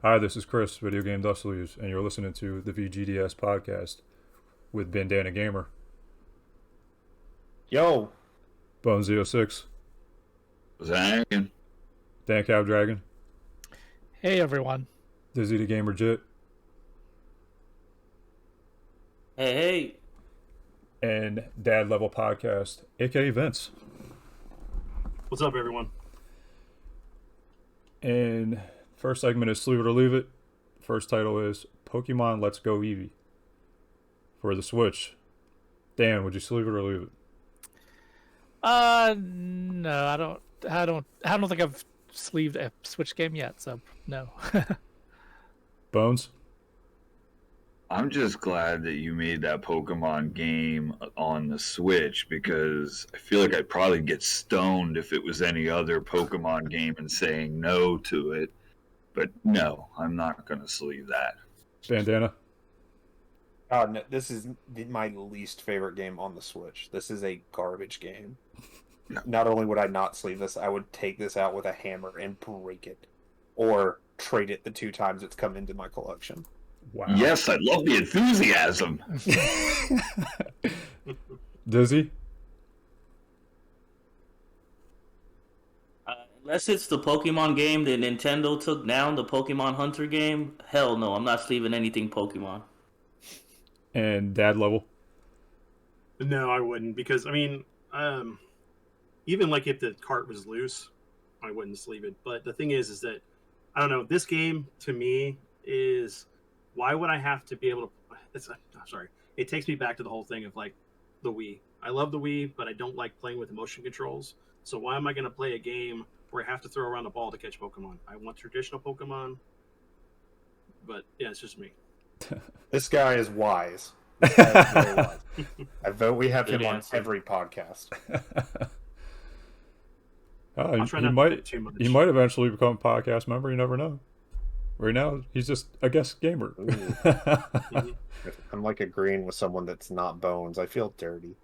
Hi, this is Chris, Video Game Dust Leaves, and you're listening to the VGDS podcast with Bandana Gamer, Yo, Bones06, Zach. DanCavDragon, Hey everyone. DizzyTheGamerJit, Hey, and DadLevlPodcast, aka Vince. What's up, everyone? And first segment is Sleeve It or Leave It. First title is Pokemon Let's Go Eevee for the Switch. Dan, would you sleeve it or leave it? No, I don't think I've sleeved a Switch game yet, so no. Bones? I'm just glad that you made that Pokemon game on the Switch because I feel like I'd probably get stoned if it was any other Pokemon game and saying no to it. But no, I'm not going to sleeve that. Bandana? no, this is my least favorite game on the Switch. This is a garbage game. No. Not only would I not sleeve this, I would take this out with a hammer and break it. Or trade it the 2 times it's come into my collection. Wow. Yes, I love the enthusiasm. Dizzy? unless it's the Pokemon game that Nintendo took down, the Pokemon Hunter game, hell no, I'm not sleeving anything Pokemon. And Dad Level? No, I wouldn't, because even like if the cart was loose, I wouldn't sleeve it. But the thing is that I don't know. This game to me is why would I have to be able to? Sorry, it takes me back to the whole thing of like the Wii. I love the Wii, but I don't like playing with the motion controls. So why am I going to play a game where I have to throw around a ball to catch Pokemon? I want traditional Pokemon. But yeah, it's just me. This guy is wise. This guy is very wise. I vote we have Good him on answer. every podcast. I'll try He not to might get too much. he might eventually become a podcast member. You never know. Right now, he's just a guest gamer. Mhm. I'm like agreeing with someone that's not Bones. I feel dirty.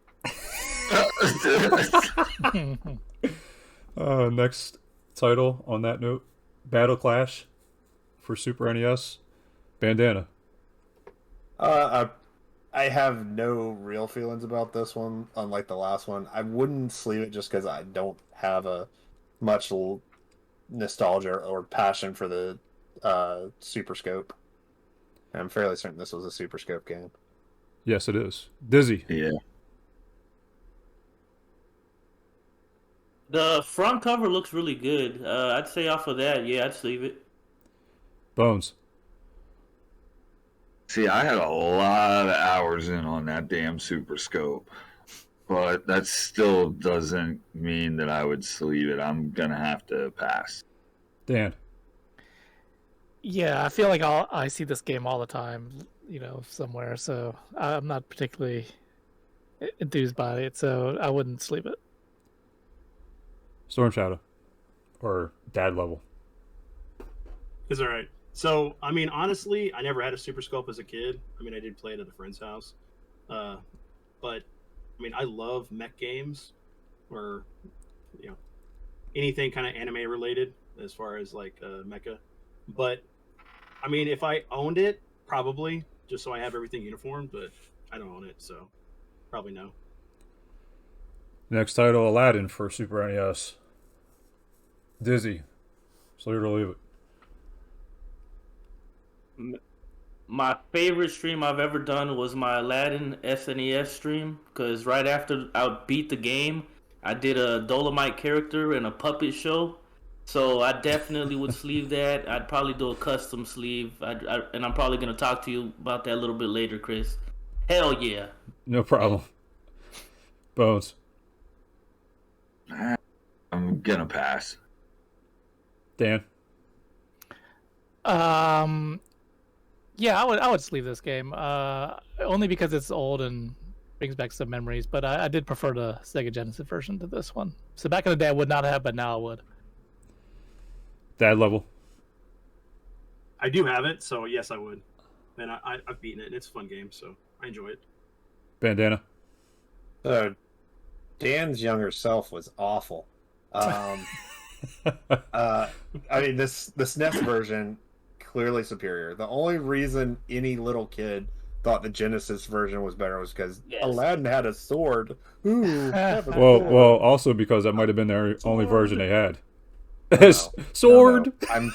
Next title on that note, Battle Clash for Super NES. Bandana. I have no real feelings about this one, unlike the last one. I wouldn't sleeve it just because I don't have a much nostalgia or passion for the Super Scope. I'm fairly certain this was a Super Scope game. Yes, it is. Dizzy. Yeah. The front cover looks really good. I'd say off of that, yeah, I'd sleeve it. Bones. See, I had a lot of hours in on that damn Super Scope. But that still doesn't mean that I would sleeve it. I'm going to have to pass. Dan. Yeah, I feel like I see this game all the time, somewhere. So I'm not particularly enthused by it. So I wouldn't sleeve it. Storm Shadow. Or Dad Level. It's all right. So, honestly, I never had a Super Scope as a kid. I did play it at a friend's house. But, I love mech games or, anything kind of anime related as far as, like, mecha. But, if I owned it, probably, just so I have everything uniform, but I don't own it, so probably no. Next title, Aladdin for Super NES. Dizzy. Sleeve it or leave it. My favorite stream I've ever done was my Aladdin SNES stream, because right after I beat the game, I did a Dolomite character and a puppet show. So I definitely would sleeve that. I'd probably do a custom sleeve, and I'm probably going to talk to you about that a little bit later, Chris. Hell yeah. No problem. Bones. I'm going to pass. Dan. Yeah, I would sleeve this game. Only because it's old and brings back some memories. But I did prefer the Sega Genesis version to this one. So back in the day, I would not have, but now I would. Dad Level. I do have it, so yes, I would. And I've beaten it, and it's a fun game, so I enjoy it. Bandana. Dan's younger self was awful. This SNES version clearly superior. The only reason any little kid thought the Genesis version was better was because Aladdin had a sword. Ooh, have a sword. Well, also because that might have been their only version they had. No. Sword. No.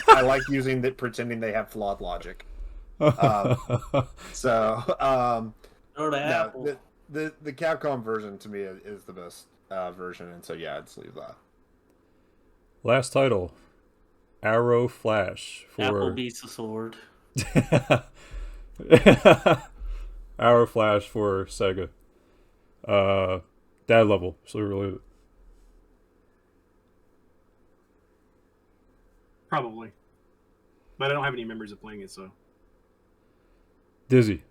I like using that, pretending they have flawed logic. So, Or the apple. no, the Capcom version to me is the best version, and so yeah, I'd sleeve that. Last title, Arrow Flash for Apple beats the sword. Arrow Flash for Sega. Dad level, so we really Probably. But I don't have any memories of playing it, so. Dizzy.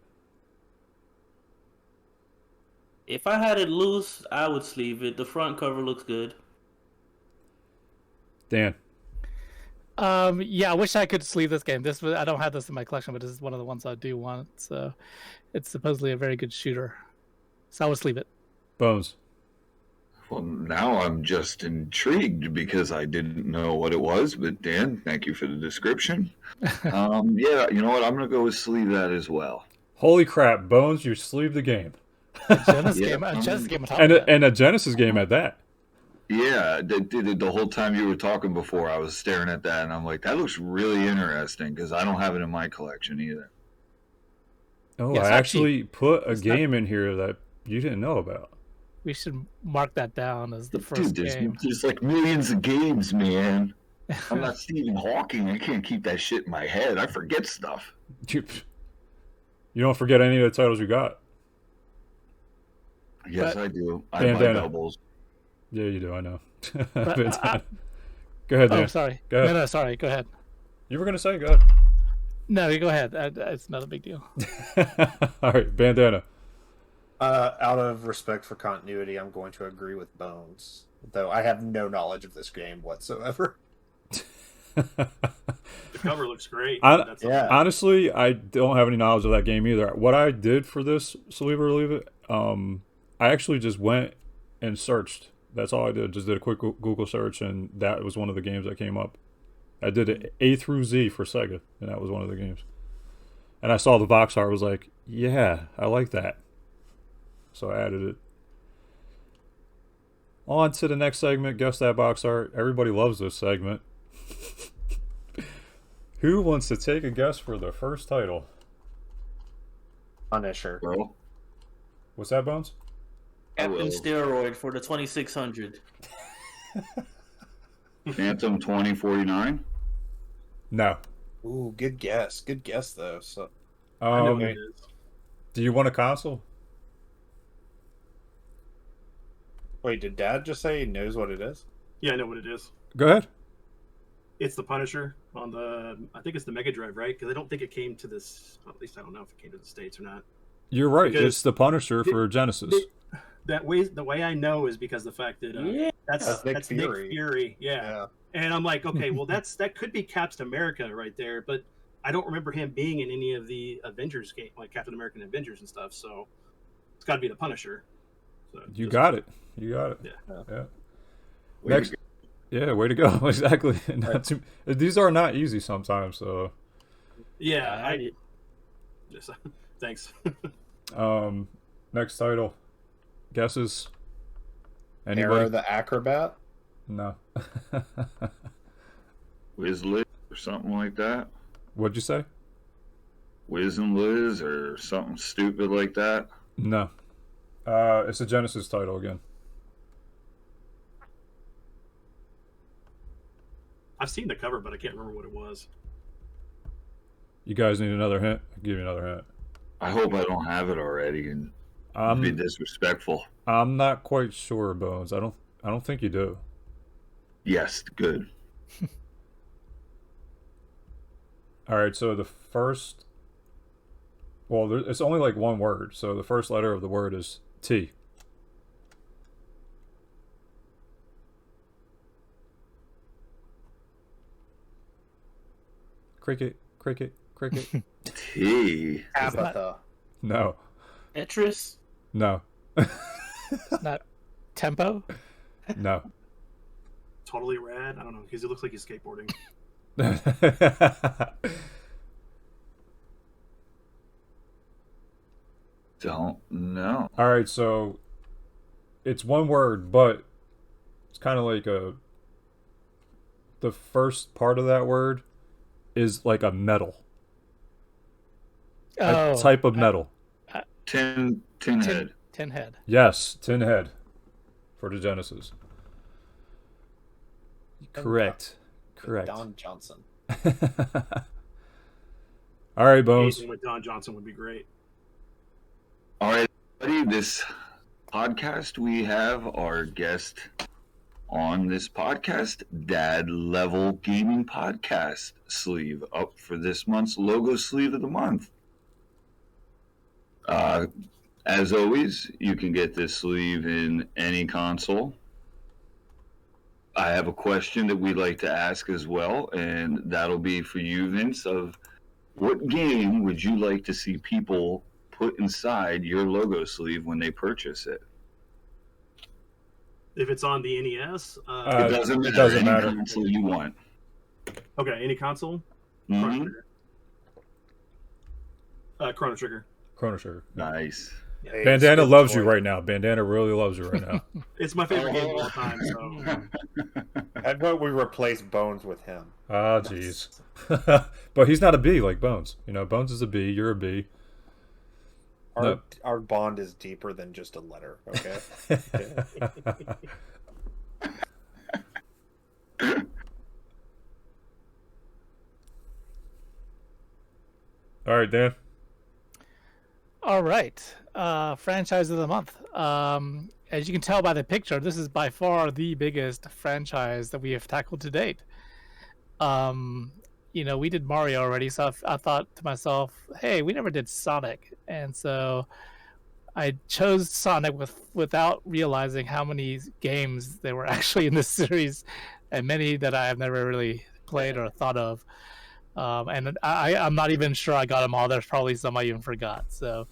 If I had it loose, I would sleeve it. The front cover looks good. Dan. Yeah, I wish I could sleeve this game. I don't have this in my collection, but this is one of the ones I do want. So it's supposedly a very good shooter. So I would sleeve it. Bones. Well, now I'm just intrigued because I didn't know what it was. But Dan, thank you for the description. Yeah, you know what? I'm gonna go with sleeve that as well. Holy crap, Bones! You sleeved the game. A Genesis Yeah, game. A Genesis game on top And of that. a Genesis game at that. Yeah, the whole time you were talking before, I was staring at that, and I'm like, that looks really interesting because I don't have it in my collection either. Oh, Yes, I actually put a it's not- game in here that you didn't know about. We should mark that down as the first Dude, game. there's like millions of games, man. I'm not Stephen Hawking. I can't keep that shit in my head. I forget stuff. You don't forget any of the titles you got. Yes, But- I do. I buy Bandana. doubles. Yeah, you do. I know. But, Go ahead, Oh, Dan. sorry. Go ahead. No, sorry. Go ahead. You were gonna say, go ahead. No, you go ahead. It's not a big deal. All right, Bandana. Out of respect for continuity, I'm going to agree with Bones, though I have no knowledge of this game whatsoever. The cover looks great. I- That's Yeah. Honestly, I don't have any knowledge of that game either. What I did for this, Sleeve or Leave It, I actually just went and searched. That's all I did. Just did a quick Google search, and that was one of the games that came up. I did it A through Z for Sega, and that was one of the games. And I saw the box art, was like, yeah, I like that. So I added it. On to the next segment, Guess That Box Art. Everybody loves this segment. Who wants to take a guess for the first title? Punisher. Bro, What's that, Bones? Captain will. Steroid for the 2600. Phantom 2049. No. Ooh, good guess. Good guess though. So I know what it is. Do you want a console? wait, did Dad just say he knows what it is? Yeah, I know what it is. Go ahead. It's the Punisher on the. I think it's the Mega Drive, right? Because I don't think it came to this. At least I don't know if it came to the States or not. You're right. Because- It's the Punisher for Genesis. The way I know is because the fact that Yeah. that's Nick Nick Fury. Fury. Yeah. And I'm like, okay, well that could be Captain America right there, but I don't remember him being in any of the Avengers game, like Captain America and Avengers and stuff. So it's got to be the Punisher. So You just- got it. You got it. Yeah. Yeah. Way to Next. Yeah, way to go. Exactly. Not too, these are not easy sometimes. So, Yeah. I just thanks. next title. Guesses. Arrow Anybody? the Acrobat. No. Wiz Liz or something like that. What'd you say? Wiz and Liz or something stupid like that. No. It's a Genesis title again. I've seen the cover, but I can't remember what it was. You guys need another hint? I'll give you another hint. I hope I don't have it already and be disrespectful. I'm not quite sure, Bones. I don't think you do. Yes, good. All right, so the first, well, it's only like one word. So the first letter of the word is T. Cricket, cricket, cricket. T. Tabitha. No, Tetris. no, It's not Tempo. no. Totally rad. I don't know because it looks like he's skateboarding. Don't know. All right, so it's one word, but it's kind of like the first part of that word is like a metal, a type of metal. Tin head. Tin head. Yes, tin head for the Genesis. Correct. Don Johnson. All right, Bones. Anything with Don Johnson would be great. All right, everybody. This podcast, we have our guest on this podcast, Dad Level Gaming Podcast sleeve up for this month's logo sleeve of the month. As always, you can get this sleeve in any console. I have a question that we'd like to ask as well, and that'll be for you, Vince, of what game would you like to see people put inside your logo sleeve when they purchase it? If it's on the NES, It doesn't matter. It doesn't Any matter. console you want. okay, any console. Mhm. Chrono Trigger. Chrono Trigger. Nice. Hey, Bandana Skip loves you Boy. right now. Bandana really loves you right now. It's my favorite game of all time. So How about we replace Bones with him? Ah, jeez. But he's not a bee like Bones. You know, Bones is a bee. You're a bee. Our bond is deeper than just a letter. Okay. All right, Dan. All right. Franchise of the month. As you can tell by the picture, this is by far the biggest franchise that we have tackled to date. We did Mario already, so I thought to myself, hey, we never did Sonic. And so I chose Sonic without realizing how many games there were actually in this series, and many that I have never really played or thought of. And I'm not even sure I got them all. There's probably some I even forgot. So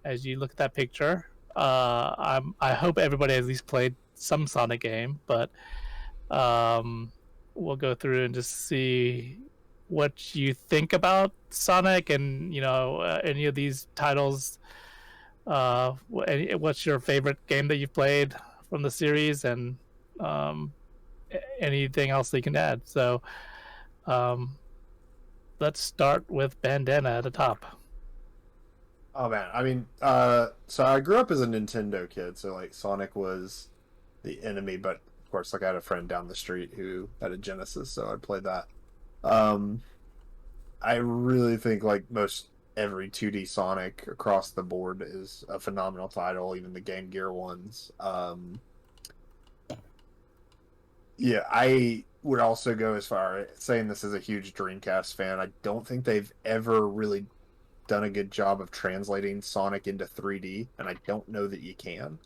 as you look at that picture, I hope everybody at least played some Sonic game, but we'll go through and just see what you think about Sonic and, any of these titles. What's your favorite game that you've played from the series, and anything else that you can add. So let's start with Bandana at the top. Oh man, I mean, so I grew up as a Nintendo kid, so like Sonic was the enemy, but of course, like I had a friend down the street who had a Genesis, so I played that. I really think like most every 2D Sonic across the board is a phenomenal title, even the Game Gear ones. Yeah, I would also go as far as saying this as a huge Dreamcast fan. I don't think they've ever really done a good job of translating Sonic into 3D, and I don't know that you can.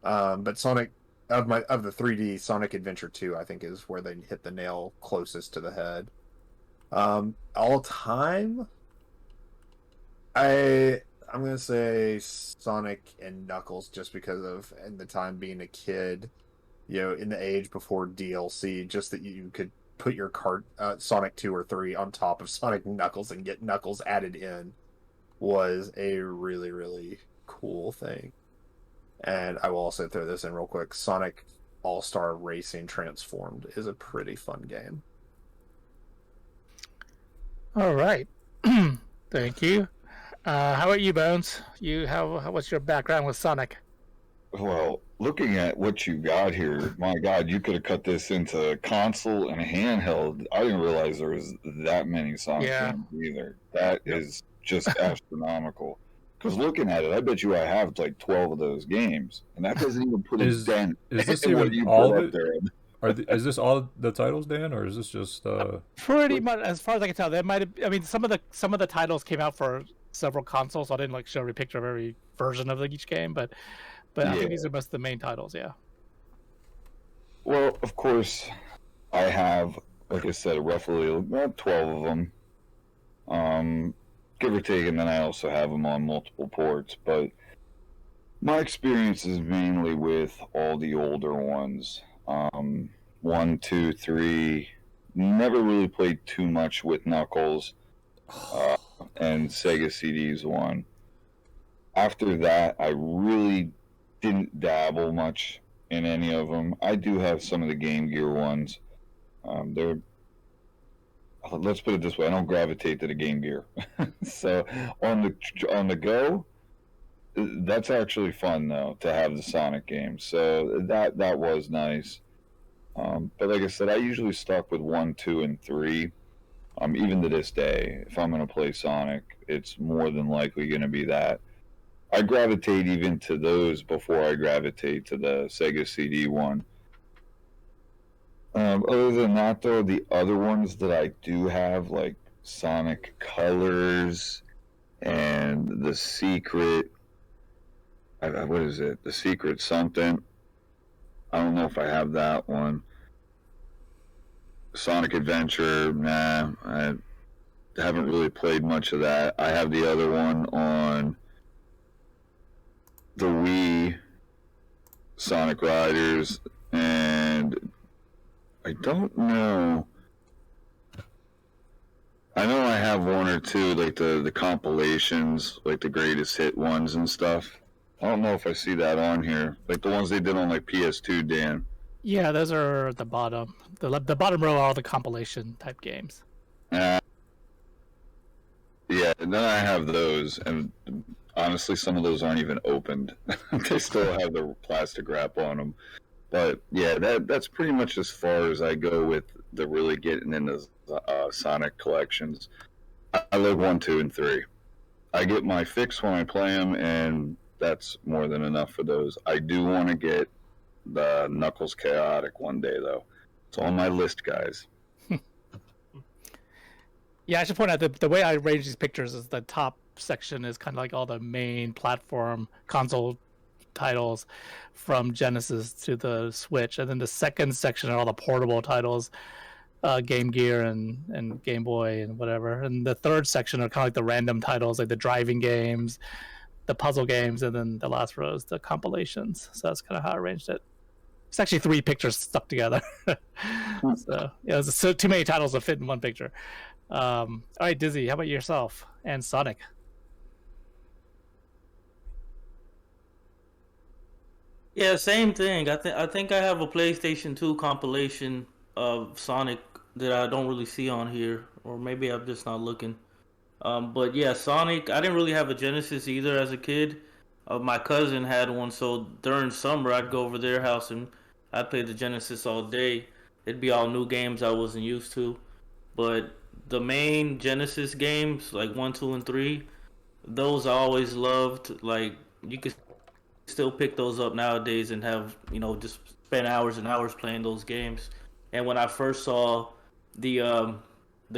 But Sonic of the 3D, Sonic Adventure 2, I think is where they hit the nail closest to the head. All time, I'm gonna say Sonic and Knuckles, just because of in the time being a kid, in the age before DLC, just that you could put your Sonic 2 or 3 on top of Sonic and Knuckles and get Knuckles added in was a really, really cool thing. And I will also throw this in real quick. Sonic All-Star Racing Transformed is a pretty fun game. All right. Thank you. How about you, Bones? What's your background with Sonic? Well, looking at what you got here, my God, you could have cut this into console and handheld. I didn't realize there was that many Sonic games either. That is just astronomical. Because looking at it, I bet you I have like 12 of those games, and that doesn't even put a dent. Is this in what even you all put of up it? there. Is this all the titles, Dan, or is this just? Pretty much, as far as I can tell, there might have. I mean, some of the titles came out for several consoles, so I didn't show every picture of every version of each game, but I think these are most of the main titles. Yeah. Well, of course, I have, like I said, roughly about 12 of them, give or take, and then I also have them on multiple ports. But my experience is mainly with all the older ones, 1, 2, 3, never really played too much with Knuckles, and Sega CD's one. After that, I really didn't dabble much in any of them. I do have some of the Game Gear ones. They're, let's put it this way, I don't gravitate to the Game Gear. So on the go, that's actually fun though, to have the Sonic games. So that was nice. But like I said, I usually stuck with 1, 2, and 3. Even to this day, if I'm going to play Sonic, it's more than likely going to be that. I gravitate even to those before I gravitate to the Sega CD one. Other than that, though, the other ones that I do have, like Sonic Colors and The Secret, what is it? The Secret something. I don't know if I have that one. Sonic Adventure, nah, I haven't really played much of that. I have the other one on the Wii, Sonic Riders, and I don't know. I know I have one or two, like the compilations, like the greatest hit ones and stuff. I don't know if I see that on here, like the ones they did on like PS2, Dan. Yeah, those are at the bottom. The bottom row are all the compilation type games. Yeah, and then I have those, and honestly, some of those aren't even opened. They still have the plastic wrap on them. But yeah, that's pretty much as far as I go with the really getting into Sonic collections. I like 1, 2, and 3. I get my fix when I play them, and that's more than enough for those. I do want to get the Knuckles Chaotic one day, though. It's on my list, guys. Yeah, I should point out that the way I arrange these pictures is the top section is kind of like all the main platform console titles from Genesis to the Switch, and then the second section are all the portable titles, Game Gear and Game Boy and whatever, and the third section are kind of like the random titles, like the driving games, the puzzle games, and then the last row is the compilations. So that's kind of how I arranged it. It's actually 3 pictures stuck together. So yeah, it's so too many titles to fit in one picture. All right, Dizzy, how about yourself and Sonic? Yeah, same thing. I think I have a PlayStation 2 compilation of Sonic that I don't really see on here, or maybe I'm just not looking. But yeah, Sonic. I didn't really have a Genesis either as a kid. My cousin had one, so during summer I'd go over their house and I'd play the Genesis all day. It'd be all new games I wasn't used to, but the main Genesis games like 1, 2, and 3, those I always loved. Like you could still pick those up nowadays and have, just spend hours and hours playing those games. And when I first saw the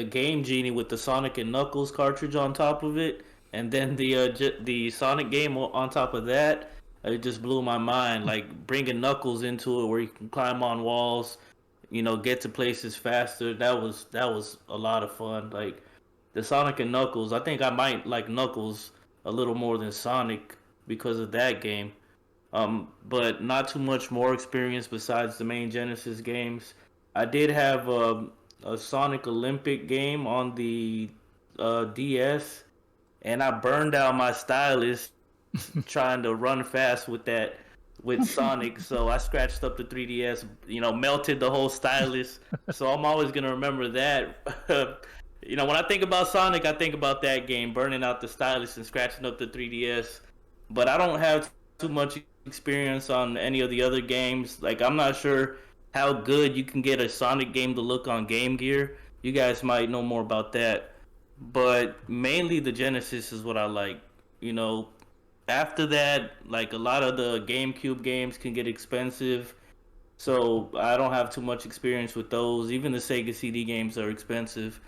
Game Genie with the Sonic and Knuckles cartridge on top of it, and then the Sonic game on top of that, it just blew my mind. Like bringing Knuckles into it, where you can climb on walls, get to places faster. That was a lot of fun. Like the Sonic and Knuckles, I think I might like Knuckles a little more than Sonic because of that game. But not too much more experience besides the main Genesis games. I did have a Sonic Olympic game on the DS, and I burned out my stylus trying to run fast with Sonic. So I scratched up the 3DS, melted the whole stylus. So I'm always gonna remember that. When I think about Sonic, I think about that game, burning out the stylus and scratching up the 3DS. But I don't have too much experience on any of the other games. Like I'm not sure how good you can get a Sonic game to look on Game Gear. You guys might know more about that. But mainly the Genesis is what I like. After that, like a lot of the GameCube games can get expensive. So I don't have too much experience with those. Even the Sega CD games are expensive.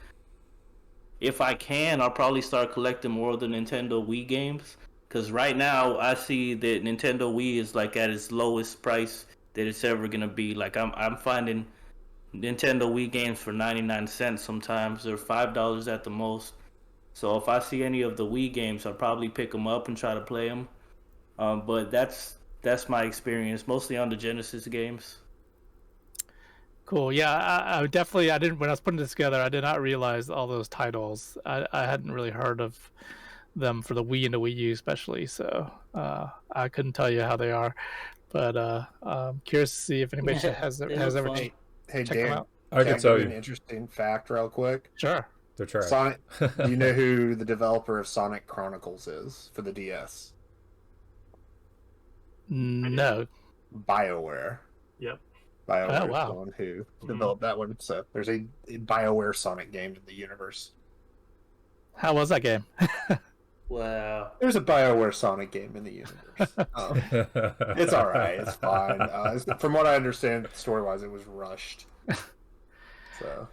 If I can, I'll probably start collecting more of the Nintendo Wii games. Because right now, I see that Nintendo Wii is like at its lowest price that it's ever gonna be. Like I'm finding Nintendo Wii games for 99 cents sometimes, or $5 at the most. So if I see any of the Wii games, I'll probably pick them up and try to play them. But that's my experience, mostly on the Genesis games. Cool. Yeah, I definitely I didn't when I was putting this together. I did not realize all those titles. I hadn't really heard of them for the Wii and the Wii U, especially. So I couldn't tell you how they are, but I'm curious to see if anybody has They ever look fun. Hey, checked them Dan, out. I can tell give you an you. interesting fact real quick. Sure. They're trash. Sonic, do you know who the developer of Sonic Chronicles is for the DS? No. BioWare. Yep. BioWare Oh, is wow. the one who developed that one. So there's a BioWare Sonic game in the universe. How was that game? Wow. There's a BioWare Sonic game in the universe. It's all right. It's fine. From what I understand, story-wise, it was rushed. So,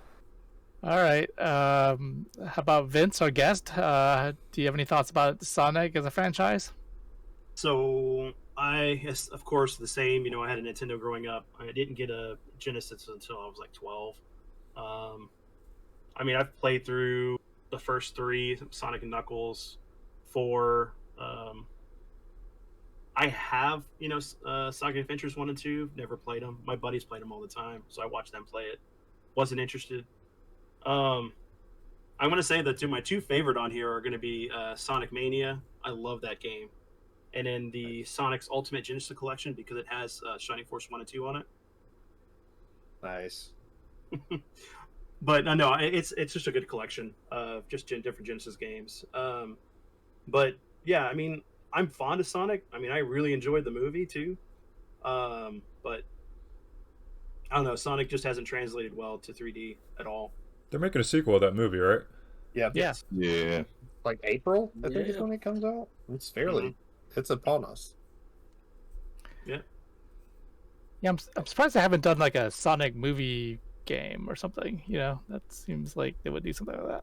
All right. How about Vince, our guest? Do you have any thoughts about Sonic as a franchise? So of course, the same. You know, I had a Nintendo growing up. I didn't get a Genesis until I was like 12. I mean, I've played through the first 3, Sonic and Knuckles, 4. I have, Sonic Adventures 1 and 2. Never played them. My buddies played them all the time, so I watched them play it. Wasn't interested. I'm going to say that my 2 favorite on here are going to be Sonic Mania. I love that game. And then the Sonic's Ultimate Genesis Collection, because it has Shining Force 1 and 2 on it. nice. But no, it's just a good collection of just different Genesis games. But yeah, I mean, I'm fond of Sonic. I mean, I really enjoyed the movie too. But I don't know, Sonic just hasn't translated well to 3D at all. They're making a sequel of that movie, right? Yeah. Yeah. Yeah. Like April, I think is Yeah. when it comes out. It's fairly, it's upon us. Yeah. Yeah, I'm surprised they haven't done like a Sonic movie game or something. You know, that seems like they would do something like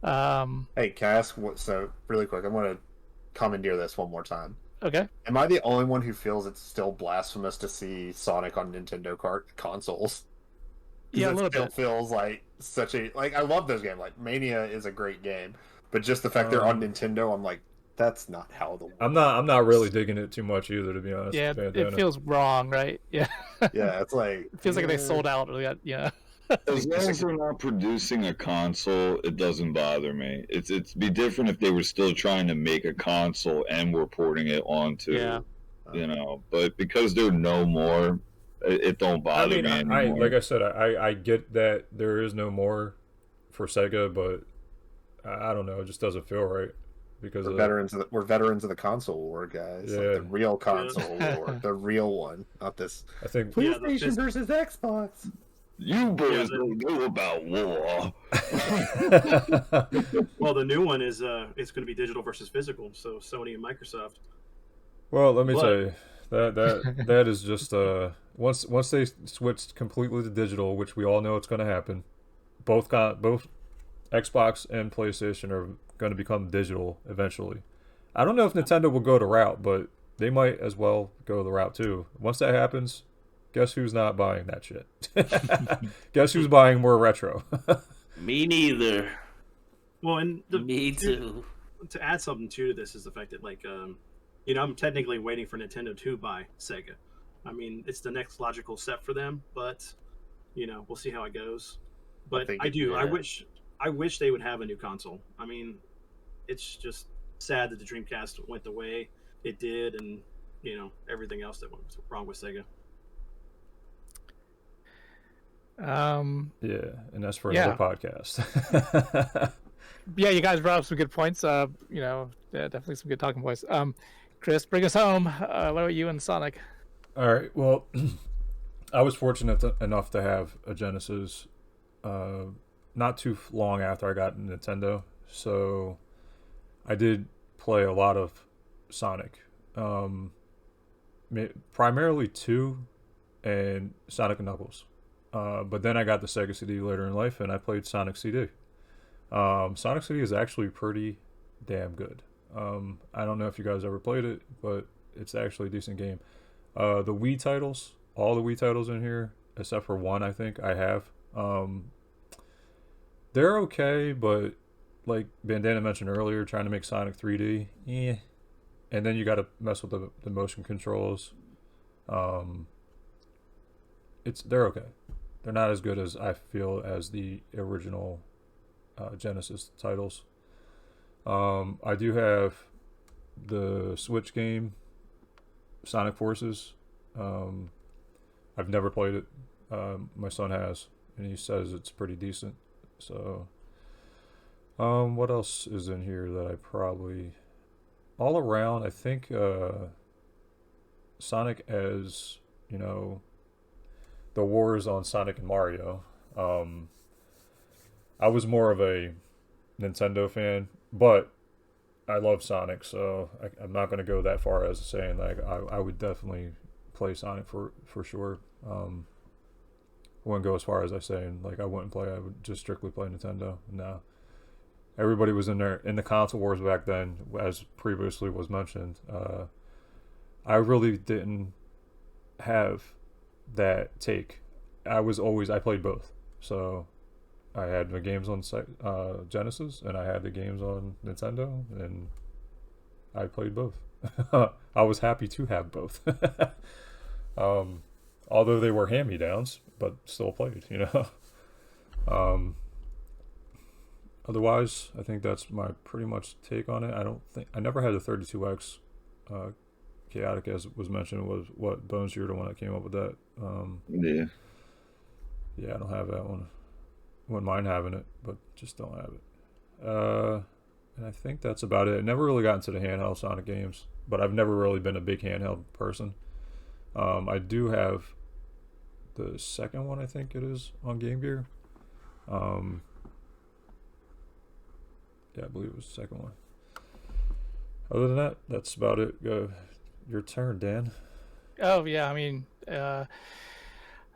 that. Hey, can I ask so really quick, I'm going to commandeer this one more time. Okay. Am I the only one who feels it's still blasphemous to see Sonic on Nintendo consoles? 'Cause Yeah, a it little still bit. feels like such a I love those games. Like Mania is a great game, but just the fact they're on Nintendo, I'm like, that's not how the world I'm not really digging it too much either, to be honest. Yeah, Bandana. it feels wrong, right? Yeah. Yeah, it's like It feels like they sold out. Or yeah. As long as they're not producing a console, it doesn't bother me. It's be different if they were still trying to make a console and were porting it onto, Yeah. But because they're no more, it don't bother me I anymore. like I said, I get that there is no more for Sega, but I don't know, it just doesn't feel right because we're veterans of the console war, guys. Like Yeah. the real console war, the real one, not this I think Yeah, the PlayStation fist- versus Xbox. You boys Yeah, don't know about war. Well, the new one is it's going to be digital versus physical, so Sony and Microsoft. Well, let me What? tell you, that is just once they switched completely to digital, which we all know it's going to happen. Both Xbox and PlayStation are going to become digital eventually. I don't know if Nintendo will go the route, but they might as well go the route too. Once that happens, guess who's not buying that shit? Guess who's buying more retro? Me neither. Well, and Me too. to add something too to this is the fact that I'm technically waiting for Nintendo to buy Sega. I mean, it's the next logical step for them, but we'll see how it goes. But I wish they would have a new console. I mean, it's just sad that the Dreamcast went the way it did, and everything else that went wrong with Sega. Yeah, and that's for Yeah. another podcast. Yeah, you guys brought up some good points. Yeah, definitely some good talking points. Chris, bring us home. What about you and Sonic? All right. Well, I was fortunate enough to have a Genesis not too long after I got a Nintendo, so I did play a lot of Sonic. Primarily 2 and Sonic and Knuckles. But then I got the Sega CD later in life, and I played Sonic CD. Sonic CD is actually pretty damn good. I don't know if you guys ever played it, but it's actually a decent game. The Wii titles, all the Wii titles in here, except for one, I think I have. They're okay, but like Bandana mentioned earlier, trying to make Sonic 3D, and then you got to mess with the motion controls. they're okay. They're not as good as I feel as the original Genesis titles. I do have the Switch game Sonic Forces. I've never played it. My son has, and he says it's pretty decent. So, what else is in here that I probably all around? I think Sonic as the wars on Sonic and Mario. I was more of a Nintendo fan, but I love Sonic, so I'm not going to go that far as saying like I would definitely play Sonic for sure. I wouldn't go as far as I saying like I wouldn't play. I would just strictly play Nintendo. No, everybody was in there in the console wars back then, as previously was mentioned. I really didn't have that take. I played both, so I had the games on Genesis and I had the games on Nintendo, and I played both. I was happy to have both. Although they were hand-me-downs, but still played, Otherwise, I think that's my pretty much take on it. I never had a 32X chaotic, as was mentioned, was what Bones, you're the one that came up with that. Yeah, I don't have that one. Wouldn't mind having it, but just don't have it. And I think that's about it. I never really got into the handheld Sonic games, but I've never really been a big handheld person. I do have the second one, I think it is, on Game Gear. Yeah, I believe it was the second one. Other than that, that's about it. Your turn, Dan. Oh yeah, I mean,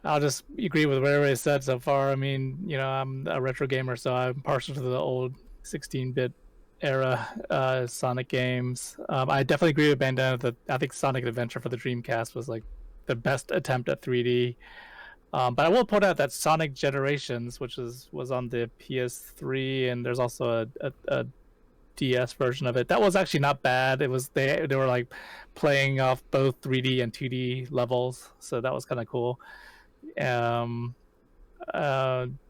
I'll just agree with what everybody said so far. I mean, I'm a retro gamer, so I'm partial to the old 16-bit era Sonic games. I definitely agree with Bandana that I think Sonic Adventure for the Dreamcast was like the best attempt at 3D. But I will point out that Sonic Generations, which was on the PS3, and there's also a DS version of it. That was actually not bad. It was they were like playing off both 3D and 2D levels, so that was kind of cool.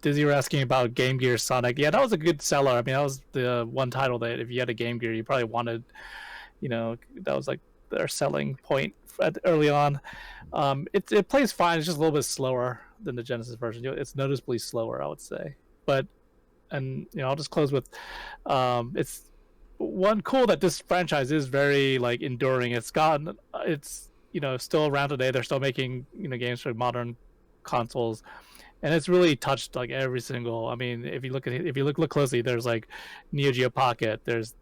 Dizzy were asking about Game Gear Sonic. Yeah, that was a good seller. I mean, that was the one title that if you had a Game Gear, you probably wanted. That was like their selling point early on. It plays fine. It's just a little bit slower than the Genesis version. It's noticeably slower, I would say. And I'll just close with, it's one cool that this franchise is very like enduring. It's still around today. They're still making games for modern consoles, and it's really touched like every single. I mean, if you look closely, there's like Neo Geo Pocket, there's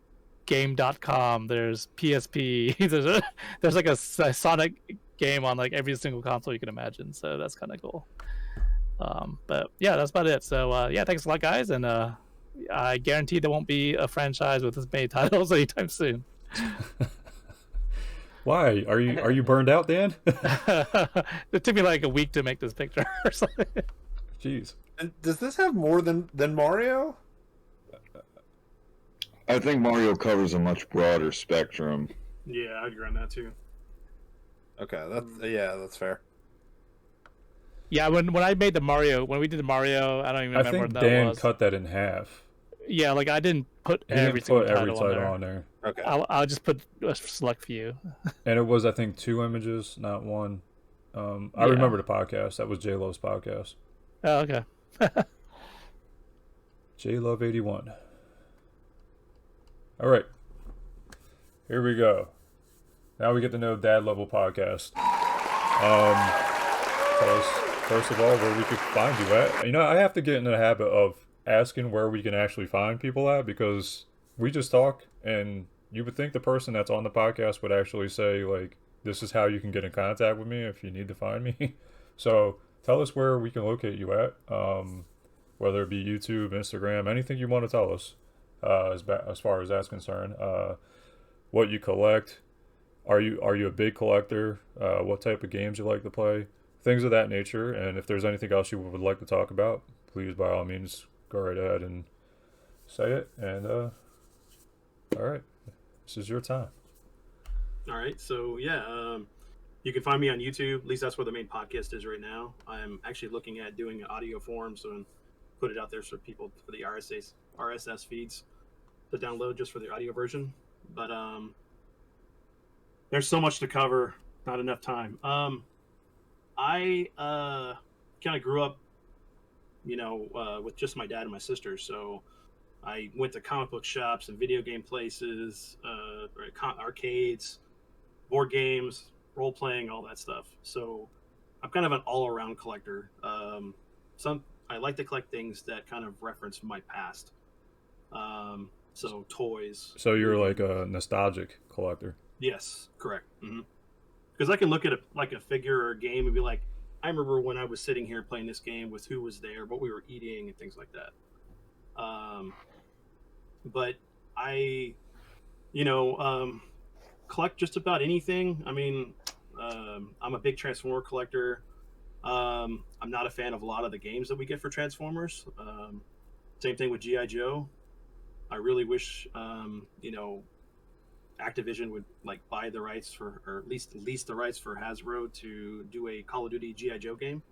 Game.com, there's PSP, there's like a Sonic game on like every single console you can imagine. So that's kind of cool. But yeah, that's about it. So yeah, thanks a lot, guys, and I guarantee there won't be a franchise with as many titles anytime soon. Why? Are you burned out, Dan? It took me like a week to make this picture or something. Jeez. And does this have more than Mario? I think Mario covers a much broader spectrum. Yeah, I agree on that too. Okay, that's fair. Yeah, when I made when we did the Mario, I don't even remember what that Dan was. cut that in half. Yeah, like I didn't put He every didn't put single every title title on there. Okay. I'll just put a select few. And it was, I think, 2 images, not one. I remember the podcast. That was J-Love's podcast. Oh, okay. J-Love81. All right. Here we go. Now we get to know DadLevlPodcast. Tell us, first of all, where we could find you at. I have to get in the habit of asking where we can actually find people at, because we just talk, and you would think the person that's on the podcast would actually say, like, this is how you can get in contact with me if you need to find me. So tell us where we can locate you at, whether it be YouTube, Instagram, anything you want to tell us as far as that's concerned. What you collect. Are you a big collector? What type of games you like to play? Things of that nature. And if there's anything else you would like to talk about, please, by all means, go right ahead and say it. And all right, this is your time. All right, so yeah, You can find me on YouTube. At least that's where the main podcast is right now. I'm actually looking at doing an audio form, so and put it out there for people for the RSS feeds to download just for the audio version. But there's so much to cover, not enough time. I kind of grew up, with just my dad and my sister. So I went to comic book shops and video game places, arcades, board games, role playing, all that stuff. So I'm kind of an all around collector. I like to collect things that kind of reference my past. So toys. So you're like a nostalgic collector. Yes, correct. Because I can look at a figure or a game and be like, I remember when I was sitting here playing this game with who was there, what we were eating, and things like that. But I, collect just about anything. I mean, I'm a big Transformer collector. I'm not a fan of a lot of the games that we get for Transformers. Same thing with G.I. Joe. I really wish, Activision would like buy the rights for, or at least lease the rights for Hasbro to do a Call of Duty G.I. Joe game.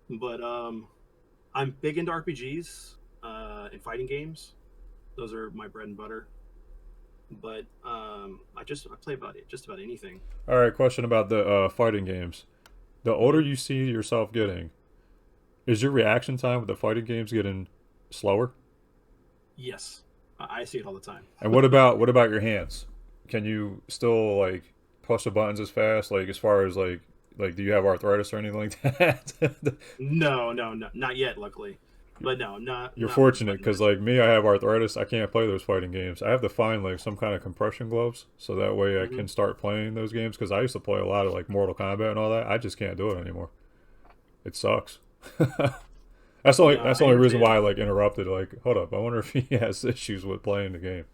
But I'm big into RPGs and fighting games. Those are my bread and butter. But I play just about anything. All right, question about the fighting games. The older you see yourself getting, is your reaction time with the fighting games getting slower? Yes, I see it all the time. And what about your hands? Can you still like push the buttons as fast? Like as far as like do you have arthritis or anything like that? No, not yet. Luckily, but no, not. You're not fortunate because like me, I have arthritis. I can't play those fighting games. I have to find like some kind of compression gloves so that way I can start playing those games. Because I used to play a lot of like Mortal Kombat and all that. I just can't do it anymore. It sucks. That's the only reason why I like interrupted. Like, hold up, I wonder if he has issues with playing the game.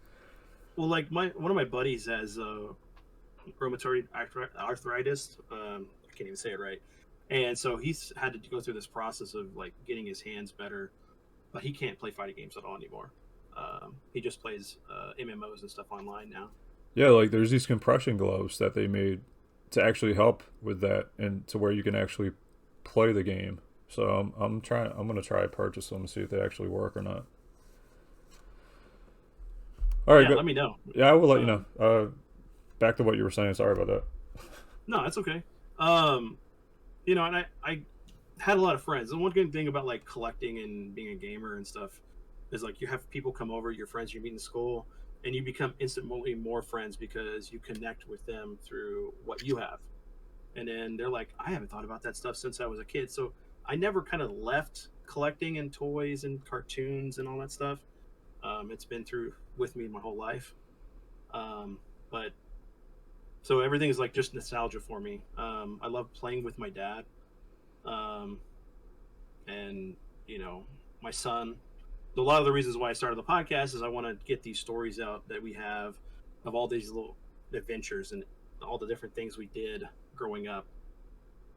Well, like one of my buddies has rheumatoid arthritis. I can't even say it right, and so he's had to go through this process of like getting his hands better, but he can't play fighting games at all anymore. He just plays MMOs and stuff online now. Yeah, like there's these compression gloves that they made to actually help with that, and to where you can actually play the game. So I'm gonna try to purchase them and see if they actually work or not. All right, yeah, let me know. Yeah, I will let you know. Back to what you were saying. Sorry about that. No, that's okay. And I had a lot of friends. And one good thing about like collecting and being a gamer and stuff is like you have people come over, your friends you meet in school, and you become instantly more friends because you connect with them through what you have. And then they're like, I haven't thought about that stuff since I was a kid. So I never kind of left collecting and toys and cartoons and all that stuff. It's been through with me my whole life. But so everything is like just nostalgia for me. I love playing with my dad. And my son. A lot of the reasons why I started the podcast is I want to get these stories out that we have of all these little adventures and all the different things we did growing up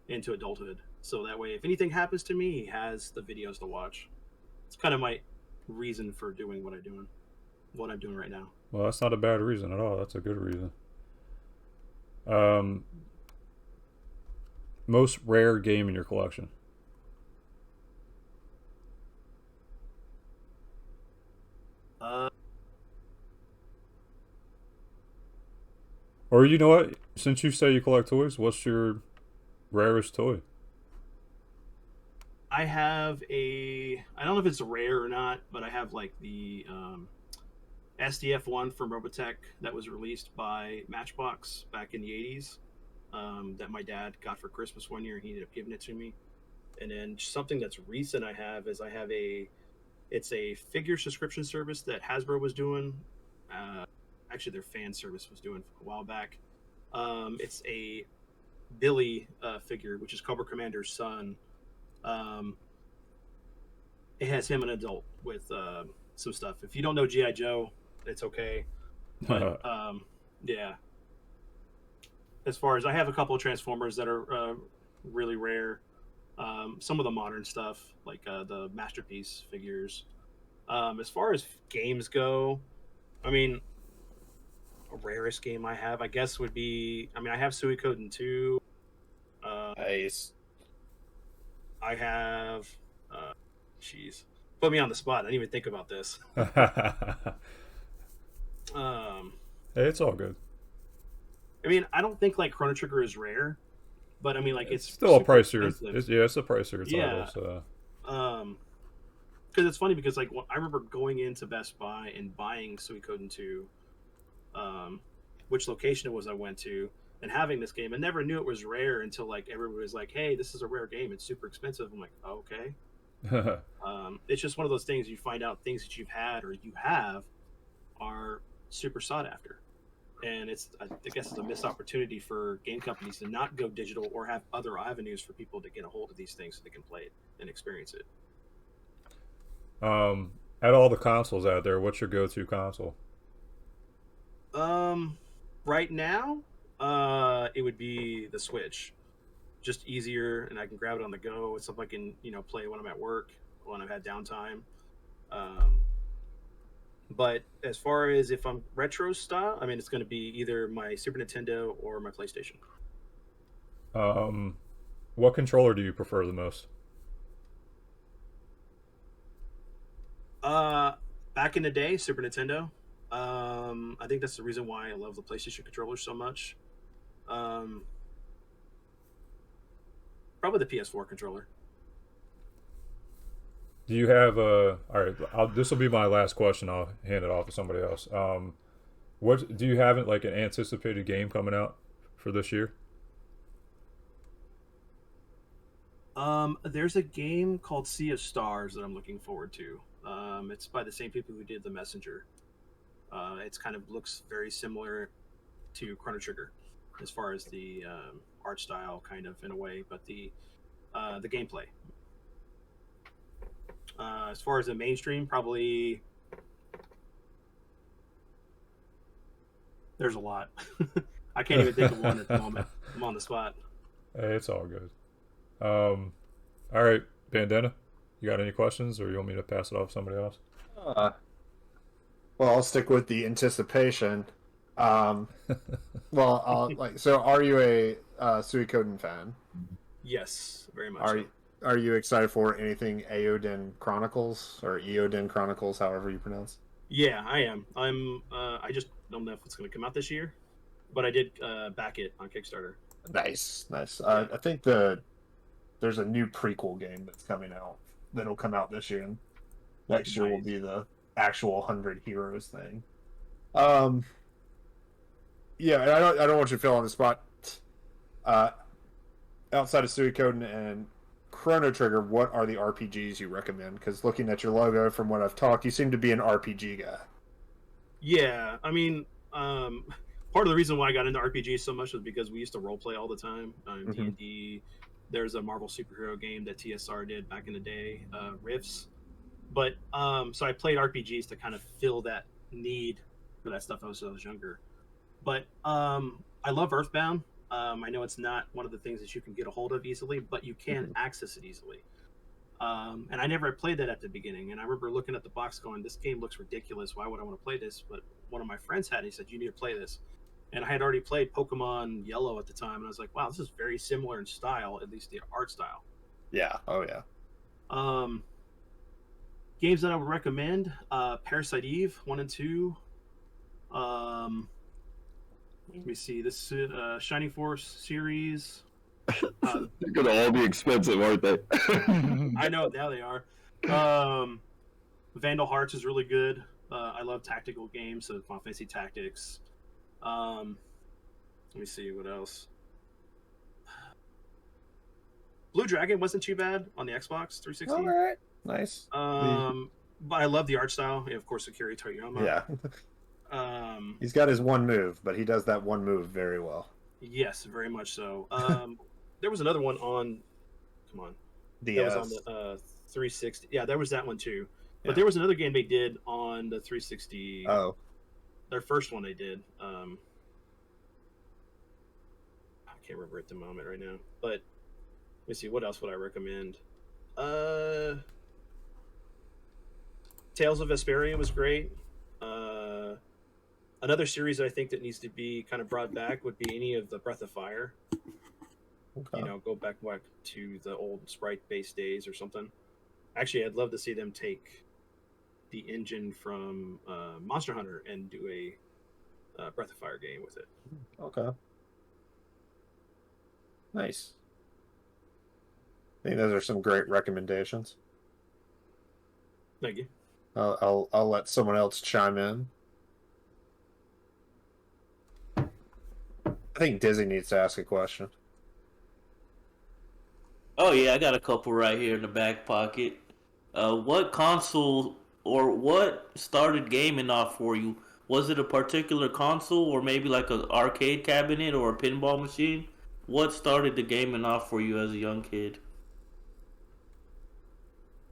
into adulthood. So that way, if anything happens to me, he has the videos to watch. It's kind of my reason for doing what I'm doing right now. Well, that's not a bad reason at all. That's a good reason. Most rare game in your collection? Or you know what? Since you say you collect toys, what's your rarest toy? I have I don't know if it's rare or not, but I have like the SDF one from Robotech that was released by Matchbox back in the 80s that my dad got for Christmas one year, and he ended up giving it to me. And then something that's recent I have it's a figure subscription service that Hasbro was doing. Actually, their fan service was doing a while back. It's a Billy figure, which is Cobra Commander's son. It has him an adult with some stuff. If you don't know G.I. Joe, it's okay. But yeah. As far as I have a couple of Transformers that are really rare. Some of the modern stuff, like the Masterpiece figures. As far as games go, I mean, a rarest game I have, I guess, would be, I mean, I have Suikoden 2. Nice. I have. Jeez, put me on the spot. I didn't even think about this. Hey, it's all good. I mean, I don't think like Chrono Trigger is rare, but I mean, like it's Still a super pricier. expensive. It's a pricier Yeah. title. So. Because it's funny because like I remember going into Best Buy and buying Suikoden 2, which location it was I went to, and having this game. I never knew it was rare until like everybody was like, "Hey, this is a rare game. It's super expensive." I'm like, oh, "Okay." It's just one of those things you find out things that you've had or you have are super sought after, and I guess it's a missed opportunity for game companies to not go digital or have other avenues for people to get a hold of these things so they can play it and experience it. At all the consoles out there, what's your go-to console? Right now, it would be the Switch. Just easier, and I can grab it on the go. It's something I can, play when I'm at work, when I've had downtime. But as far as if I'm retro style, I mean, it's going to be either my Super Nintendo or my PlayStation. What controller do you prefer the most? Back in the day, Super Nintendo. I think that's the reason why I love the PlayStation controller so much. Probably the PS4 controller. Do you have all right? This will be my last question. I'll hand it off to somebody else. What do you have like an anticipated game coming out for this year? There's a game called Sea of Stars that I'm looking forward to. It's by the same people who did The Messenger. It's kind of looks very similar to Chrono Trigger as far as the art style, kind of in a way, but the gameplay. As far as the mainstream, probably there's a lot. I can't even think of one at the moment. I'm on the spot. Hey, it's all good. All right, Bandana, you got any questions, or you want me to pass it off to somebody else? Well, I'll stick with the anticipation. So are you a Suikoden fan? Yes, very much. Are you excited for anything Eoden Chronicles or Eoden Chronicles, however you pronounce? Yeah, I am. I just don't know if it's going to come out this year, but I did back it on Kickstarter. Nice. I think there's a new prequel game that's coming out that'll come out this year, and next year will be the actual 100 Heroes thing. Yeah, and I don't want you to feel on the spot. Outside of Suikoden and Chrono Trigger, what are the RPGs you recommend? Because looking at your logo, from what I've talked, you seem to be an RPG guy. Yeah, I mean, part of the reason why I got into RPGs so much was because we used to roleplay all the time. D&D, there's a Marvel superhero game that TSR did back in the day, Rifts. But so I played RPGs to kind of fill that need for that stuff as I was younger. But I love Earthbound. I know it's not one of the things that you can get a hold of easily, but you can access it easily. And I never played that at the beginning. And I remember looking at the box going, this game looks ridiculous. Why would I want to play this? But one of my friends had it. He said, you need to play this. And I had already played Pokemon Yellow at the time. And I was like, wow, this is very similar in style, at least the art style. Yeah. Oh, yeah. Games that I would recommend, Parasite Eve 1 and 2. Let me see. This Shining Force series. They're gonna all be expensive, aren't they? I know, now they are. Vandal Hearts is really good. I love tactical games, so Final Fantasy Tactics. Let me see what else. Blue Dragon wasn't too bad on the Xbox 360. All right, nice. But I love the art style. And of course, Akira Toriyama. Yeah. He's got his one move, but he does that one move very well. Yes, very much so. There was another one on. Come on. DS. That was on the 360. Yeah, there was that one too. But there was another game they did on the 360. Oh. Their first one they did. I can't remember at the moment right now. But let me see. What else would I recommend? Tales of Vesperia was great. Another series I think that needs to be kind of brought back would be any of the Breath of Fire. Okay. Go back to the old sprite-based days or something. Actually, I'd love to see them take the engine from Monster Hunter and do a Breath of Fire game with it. Okay. Nice. I think those are some great recommendations. Thank you. I'll let someone else chime in. I think Dizzy needs to ask a question. Oh yeah, I got a couple right here in the back pocket. What console or what started gaming off for you? Was it a particular console or maybe like an arcade cabinet or a pinball machine? What started the gaming off for you as a young kid?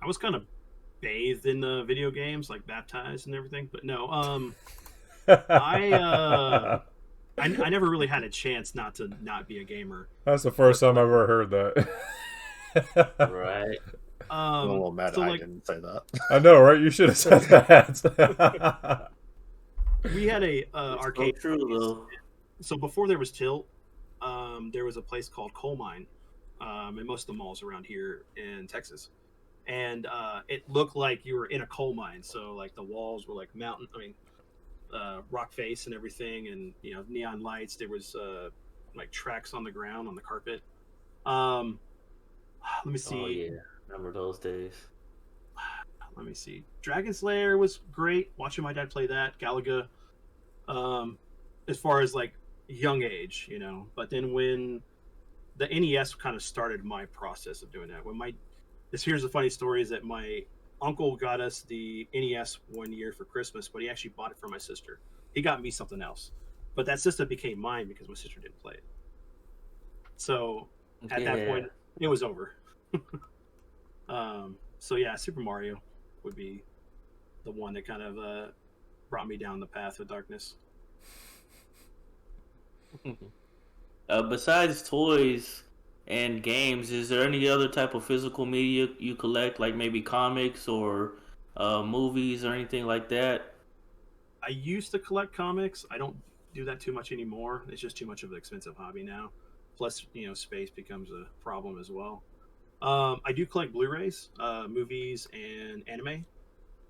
I was kind of bathed in the video games, like baptized and everything. But no, I never really had a chance not to not be a gamer. That's the first time I've ever heard that. Right. I'm a little mad I didn't say that. I know, right? You should have said that. We had a arcade. So true, though. So before there was Tilt, there was a place called Coal Mine, in most of the malls around here in Texas, and it looked like you were in a coal mine. So like the walls were like rock face and everything, and neon lights. There was like tracks on the ground on the carpet. Let me see. Oh yeah, remember those days. Let me see. Dragon Slayer was great. Watching my dad play that. Galaga. As far as like young age, But then when the NES kind of started my process of doing that, here's the funny story is that my uncle got us the NES one year for Christmas, but he actually bought it for my sister. He got me something else, but that system became mine because my sister didn't play it. So at that point, it was over. So yeah, Super Mario would be the one that kind of brought me down the path of darkness. Besides toys and games, is there any other type of physical media you collect, like maybe comics or movies or anything like that? I used to collect comics. I don't do that too much anymore. It's just too much of an expensive hobby now. Plus, space becomes a problem as well. I do collect Blu-rays, movies, and anime.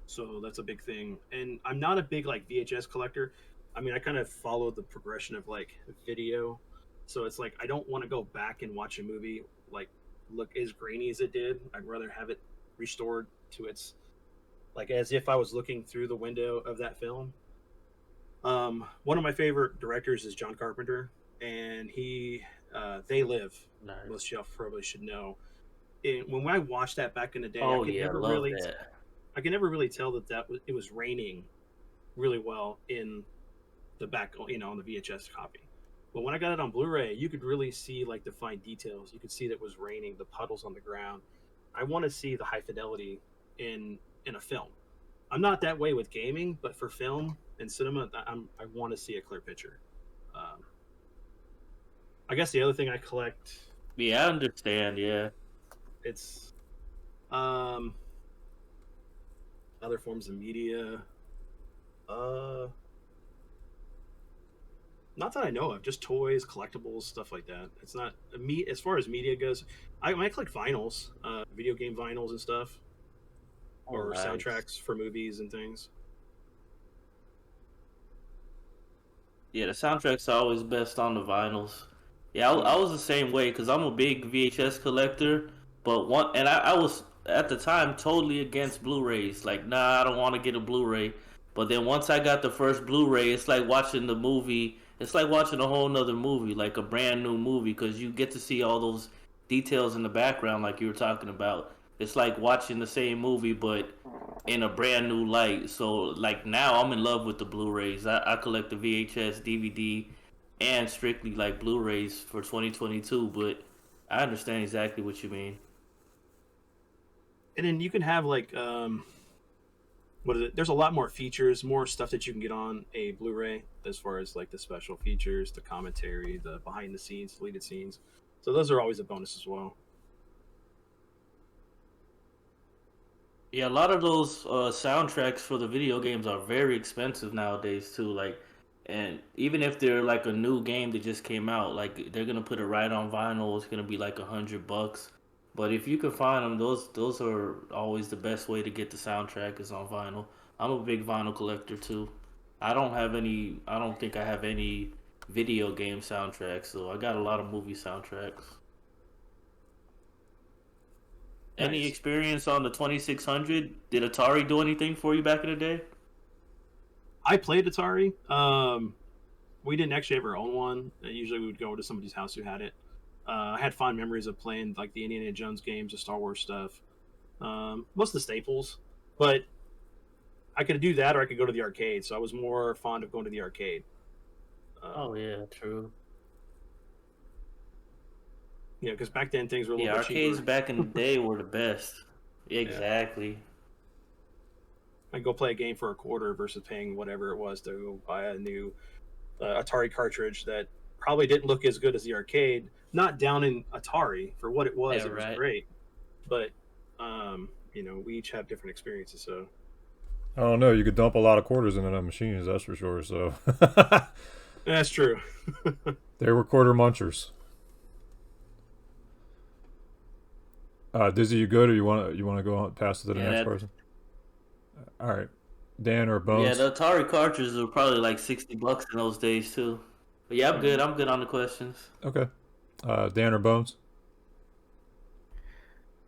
So that's a big thing. And I'm not a big like VHS collector. I mean, I kind of follow the progression of like video. So it's like I don't want to go back and watch a movie like look as grainy as it did. I'd rather have it restored to its like as if I was looking through the window of that film. One of my favorite directors is John Carpenter, and They Live. Nice. Most y'all probably should know. And when I watched that back in the day, Oh I could yeah, never love really, that. I can never really tell it was raining really well in the back, on the VHS copy. But when I got it on Blu-ray, you could really see like the fine details. You could see that it was raining, the puddles on the ground. I want to see the high fidelity in a film. I'm not that way with gaming, but for film and cinema, I want to see a clear picture. I guess the other thing I collect. Yeah, I understand. Yeah. It's other forms of media. Not that I know of, just toys, collectibles, stuff like that. It's not me as far as media goes. I collect vinyls, video game vinyls and stuff, or nice. soundtracks for movies and things. Yeah, the soundtracks are always best on the vinyls. Yeah, I was the same way because I'm a big VHS collector, but I was at the time totally against Blu-rays. Like, nah, I don't want to get a Blu-ray. But then once I got the first Blu-ray, it's like watching the movie. It's like watching a whole nother movie, like a brand new movie, because you get to see all those details in the background, like you were talking about. It's like watching the same movie, but in a brand new light. So, like now, I'm in love with the Blu-rays. I collect the VHS, DVD, and strictly like Blu-rays for 2022. But I understand exactly what you mean. And then you can have like what is it? There's a lot more features, more stuff that you can get on a Blu-ray as far as like the special features, the commentary, the behind the scenes, deleted scenes. So those are always a bonus as well. Yeah, a lot of those soundtracks for the video games are very expensive nowadays too. Like, And even if they're like a new game that just came out, like they're gonna put it right on vinyl. It's gonna be like $100. But if you can find them, those are always the best way to get the soundtrack is on vinyl. I'm a big vinyl collector too. I don't have any. I don't think I have any video game soundtracks, so I got a lot of movie soundtracks. Any Nice. experience on the 2600? Did Atari do anything for you back in the day? I played Atari. We didn't actually ever own one. Usually we would go to somebody's house who had it. I had fond memories of playing like the Indiana Jones games, the Star Wars stuff, most of the staples. But I could do that, or I could go to the arcade. So I was more fond of going to the arcade. Oh yeah, true. Yeah, because back then things were a little Yeah, bit arcades cheaper. back in the day were the best. Exactly. I'd go play a game for a quarter versus paying whatever it was to go buy a new Atari cartridge that probably didn't look as good as the arcade. Not down in Atari for what it was. Yeah, It was right. great, but we each have different experiences. So I don't know. You could dump a lot of quarters into them machines, that's for sure. So that's true. they were quarter munchers. Dizzy, you good, or you want to go on, pass it to the Yeah, next that- person? All right, Dan or Yeah, Bones. the Atari cartridges were probably like $60 in those days too. But yeah, I'm good. I'm good on the questions. Okay, Dan or Bones.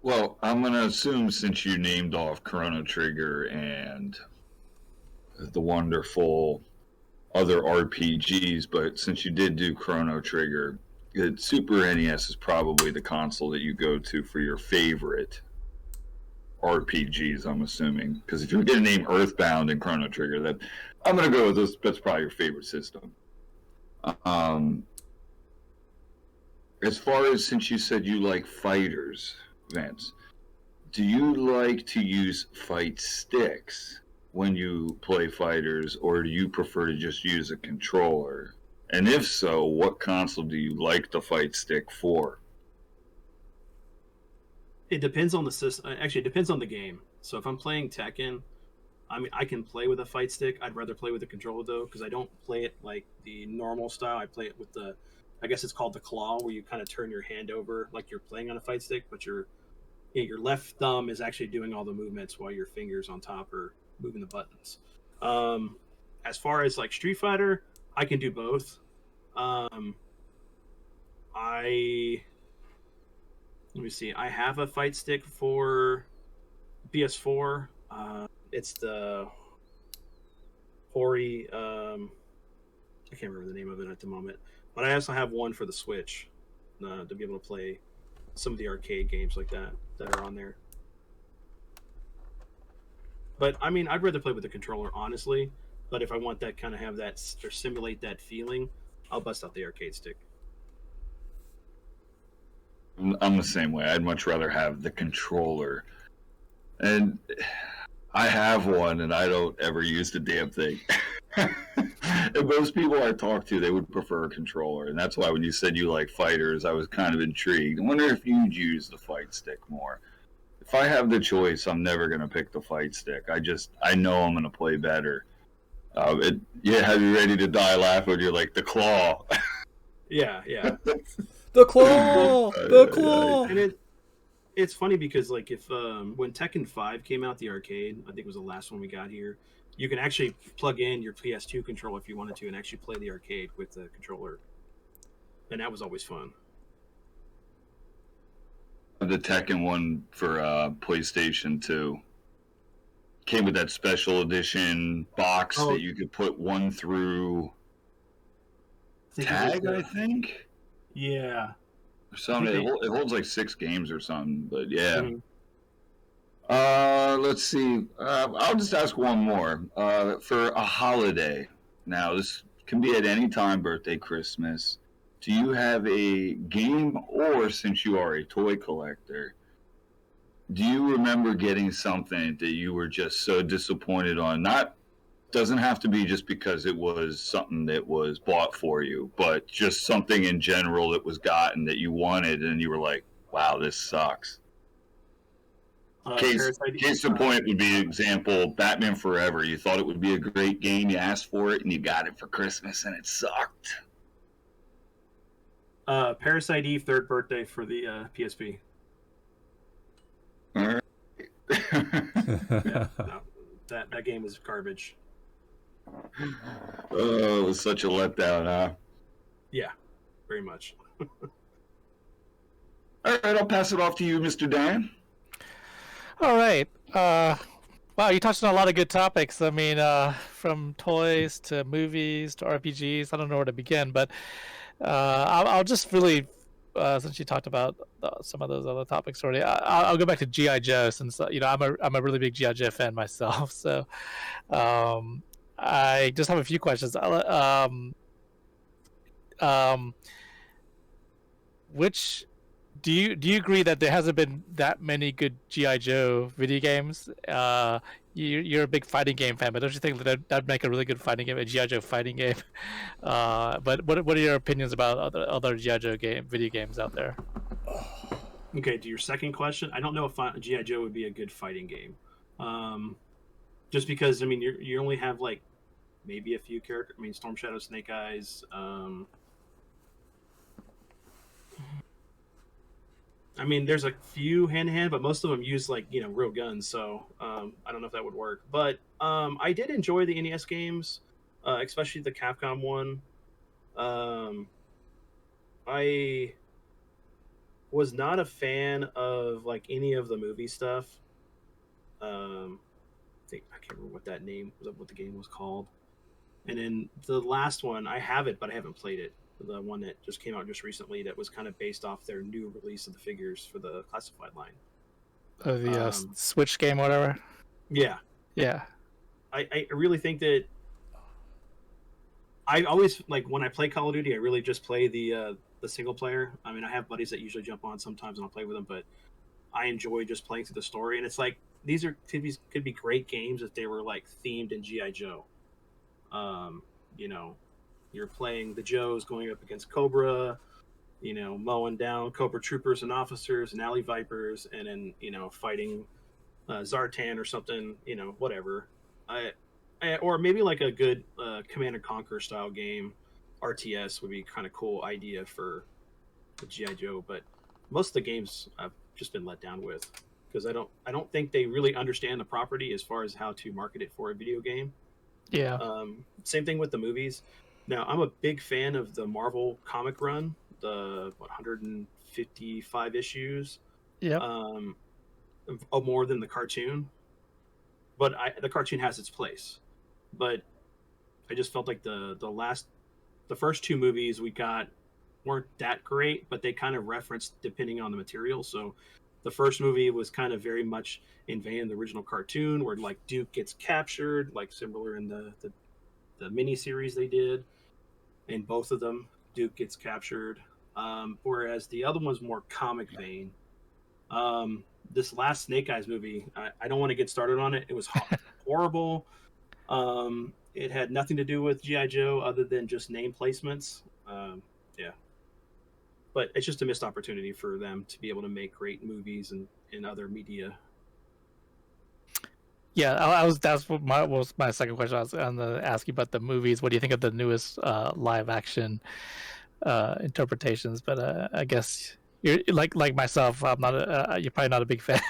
Well, I'm going to assume since you named off Chrono Trigger and the wonderful other RPGs, but since you did do Chrono Trigger, Super NES is probably the console that you go to for your favorite RPGs, I'm assuming. Because if you're going to name Earthbound and Chrono Trigger, that I'm going to go with this. That's probably your favorite system. As far as since you said you like fighters, Vance, do you like to use fight sticks when you play fighters, or do you prefer to just use a controller? And if so, what console do you like the fight stick for? It depends on the system. Actually, it depends on the game. So if I'm playing Tekken, I mean, I can play with a fight stick. I'd rather play with a controller though, because I don't play it like the normal style. I play it with the, I guess it's called the claw, where you kind of turn your hand over like you're playing on a fight stick, but your left thumb is actually doing all the movements while your fingers on top are moving the buttons. As far as like Street Fighter, I can do both. Let me see. I have a fight stick for PS4. It's the Hori. I can't remember the name of it at the moment, but I also have one for the Switch to be able to play some of the arcade games like that are on there. But I mean, I'd rather play with the controller, honestly. But if I want that kind of have that or simulate that feeling, I'll bust out the arcade stick. I'm the same way. I'd much rather have the controller. And I have one, and I don't ever use the damn thing. And most people I talk to, they would prefer a controller. And that's why when you said you like fighters, I was kind of intrigued. I wonder if you'd use the fight stick more. If I have the choice, I'm never going to pick the fight stick. I know I'm going to play better. Have you ready to die laughing? You're like, the claw. Yeah. The claw, the claw. And it's funny because like if when Tekken 5 came out, the arcade, I think it was the last one we got here, you can actually plug in your PS2 controller if you wanted to and actually play the arcade with the controller. And that was always fun. The Tekken one for PlayStation 2 came with that special edition box that you could put one through tag, I think. Yeah. Or something. It holds like 6 games or something, but yeah. Mm-hmm. Let's see. I'll just ask one more. For a holiday, now this can be at any time, birthday, Christmas. Do you have a game, or since you are a toy collector, do you remember getting something that you were just so disappointed on? Doesn't have to be just because it was something that was bought for you, but just something in general that was gotten that you wanted and you were like, wow, this sucks. Case in point would be example Batman Forever. You thought it would be a great game, you asked for it, and you got it for Christmas, and it sucked. Parasite Eve, third birthday for the PSP. All right. Yeah, no, that game was garbage. Oh, it was such a letdown, huh? Yeah, very much. All right, I'll pass it off to you, Mr. Dan. All right. Wow, you touched on a lot of good topics. I mean, from toys to movies to RPGs. I don't know where to begin, but I'll just really, since you talked about some of those other topics already, I'll go back to GI Joe, since I'm a really big GI Joe fan myself. So I just have a few questions. Which do you agree that there hasn't been that many good GI Joe video games? You're a big fighting game fan, but don't you think that'd make a really good fighting game, a GI Joe fighting game? But what are your opinions about other GI Joe video games out there? Okay, to your second question, I don't know if GI Joe would be a good fighting game, just because I mean you only have like maybe a few characters. I mean, Storm Shadow, Snake Eyes. I mean, there's a few hand-to-hand, but most of them use like real guns. So I don't know if that would work. But I did enjoy the NES games, especially the Capcom one. I was not a fan of like any of the movie stuff. I can't remember what that name was, what the game was called. And then the last one, I have it, but I haven't played it. The one that just came out just recently, that was kind of based off their new release of the figures for the classified line. The Switch game, whatever. Yeah. I really think that I always like when I play Call of Duty, I really just play the single player. I mean, I have buddies that usually jump on sometimes and I'll play with them, but I enjoy just playing through the story. And it's like these could be great games if they were like themed in GI Joe. You're playing the Joes going up against Cobra, mowing down Cobra troopers and officers and alley vipers, and then fighting Zartan or something, whatever. Or maybe like a good Command and Conquer style game, RTS would be kind of cool idea for the GI Joe. But most of the games I've just been let down with because I don't think they really understand the property as far as how to market it for a video game. Yeah. Same thing with the movies. Now, I'm a big fan of the Marvel comic run, the 155 issues. Yeah. More than the cartoon. But the cartoon has its place. But I just felt like the first two movies we got weren't that great, but they kind of referenced depending on the material. So the first movie was kind of very much in vein of the original cartoon, where like Duke gets captured, like similar in the mini series they did. In both of them, Duke gets captured. Whereas the other one's more comic vein. This last Snake Eyes movie, I don't want to get started on it. It was horrible. It had nothing to do with G.I. Joe other than just name placements. Yeah. But it's just a missed opportunity for them to be able to make great movies and other media. Yeah, that's what was my second question. I was going to ask you about the movies. What do you think of the newest live action interpretations? But I guess you're like myself. I'm not. You're probably not a big fan.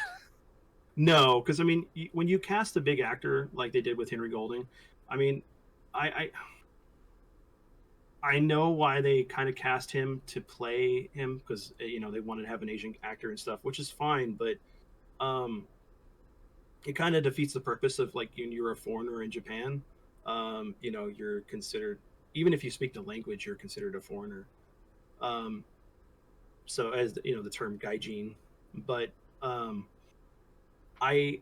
No, because I mean, when you cast a big actor like they did with Henry Golding, I mean, I know why they kind of cast him to play him because they wanted to have an Asian actor and stuff, which is fine, but it kind of defeats the purpose of like you're a foreigner in Japan. You're considered, even if you speak the language, you're considered a foreigner. So as the term gaijin, but my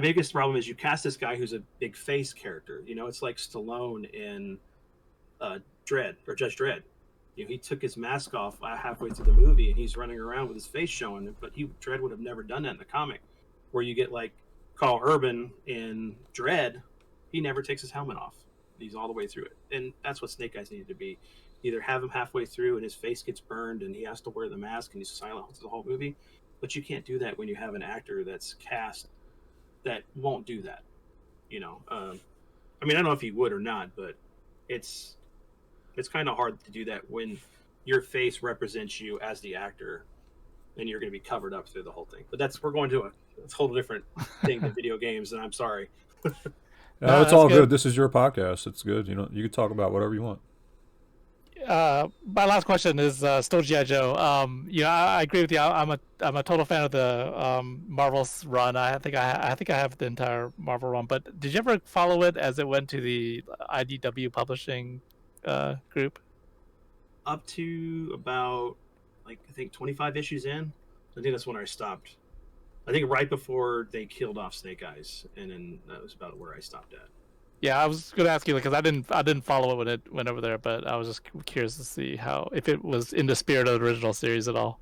biggest problem is you cast this guy who's a big face character. It's like Stallone in Dredd or Judge Dredd. He took his mask off halfway through the movie and he's running around with his face showing. But Dredd would have never done that in the comic. Where you get like Carl Urban in Dredd, he never takes his helmet off. He's all the way through it, and that's what Snake Eyes needed to be. Either have him halfway through and his face gets burned and he has to wear the mask and he's silent the whole movie, but you can't do that when you have an actor that's cast that won't do that. You know, I mean, I don't know if he would or not, but it's kind of hard to do that when your face represents you as the actor, and you're going to be covered up through the whole thing. But we're going to a whole different thing than video games, and I'm sorry. No, it's all good. This is your podcast. It's good. You know, you can talk about whatever you want. My last question is still G.I. Joe. I agree with you. I'm a total fan of the Marvel's run. I think I have the entire Marvel run. But did you ever follow it as it went to the IDW publishing group? Up to about I think 25 issues in. I think that's when I stopped. I think right before they killed off Snake Eyes, and then that was about where I stopped at. Yeah, I was going to ask you because I didn't follow it when it went over there, but I was just curious to see if it was in the spirit of the original series at all.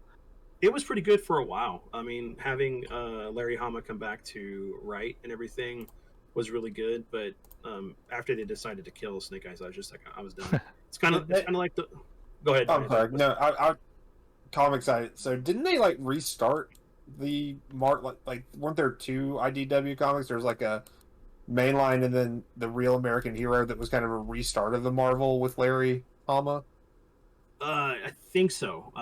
It was pretty good for a while. I mean, having Larry Hama come back to write and everything was really good. But after they decided to kill Snake Eyes, I was just like, I was done. It's kind of like the. Go ahead. I'm sorry. No, I comic side. So didn't they restart the weren't there two IDW comics? There was a mainline and then the Real American Hero that was kind of a restart of the Marvel with Larry Hama. I think so.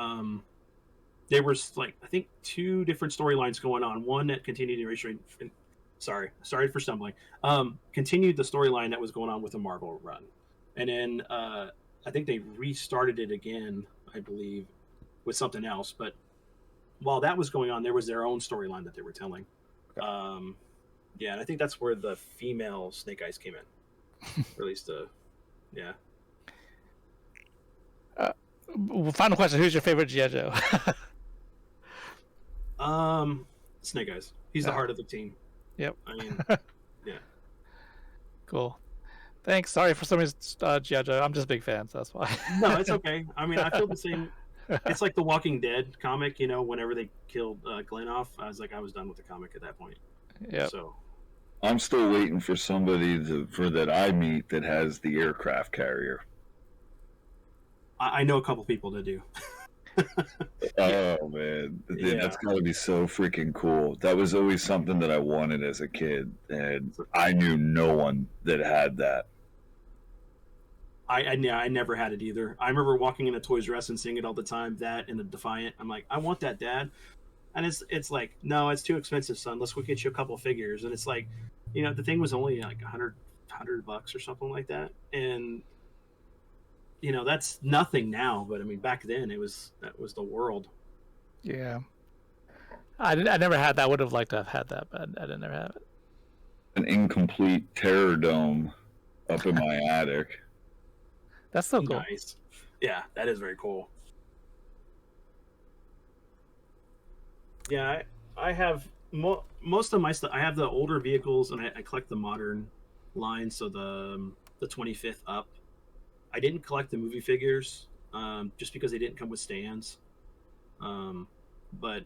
There was I think two different storylines going on. One that continued the sorry for stumbling. Continued the storyline that was going on with the Marvel run, and then I think they restarted it again, I believe, with something else. But while that was going on, there was their own storyline that they were telling. Okay. Yeah, and I think that's where the female Snake Eyes came in. Or at least, yeah. Final question: who's your favorite G.I. Joe? Snake Eyes. He's the heart of the team. Yep. I mean, yeah. Cool. Thanks. Sorry for some G.I. Joe. I'm just big fans. That's why. No, it's okay. I mean, I feel the same. It's like the Walking Dead comic. You know, whenever they killed Glenn off, I was done with the comic at that point. Yeah. So. I'm still waiting for somebody that I meet that has the aircraft carrier. I know a couple people that do. Oh man, that's gotta be so freaking cool. That was always something that I wanted as a kid, and I knew no one that had that. I never had it either. I remember walking into Toys R Us and seeing it all the time. That and the Defiant. I'm like, I want that, Dad. And it's like, no, it's too expensive, son. Let's go get you a couple of figures. And it's like, the thing was only like $100 or something like that. And that's nothing now. But I mean, back then that was the world. Yeah. I never had that. I would have liked to have had that, but I didn't ever have it. An incomplete Terror Dome up in my attic. That's so cool. Nice. Yeah, that is very cool. Yeah, I have most of my stuff. I have the older vehicles, and I collect the modern line, so the 25th up. I didn't collect the movie figures just because they didn't come with stands. But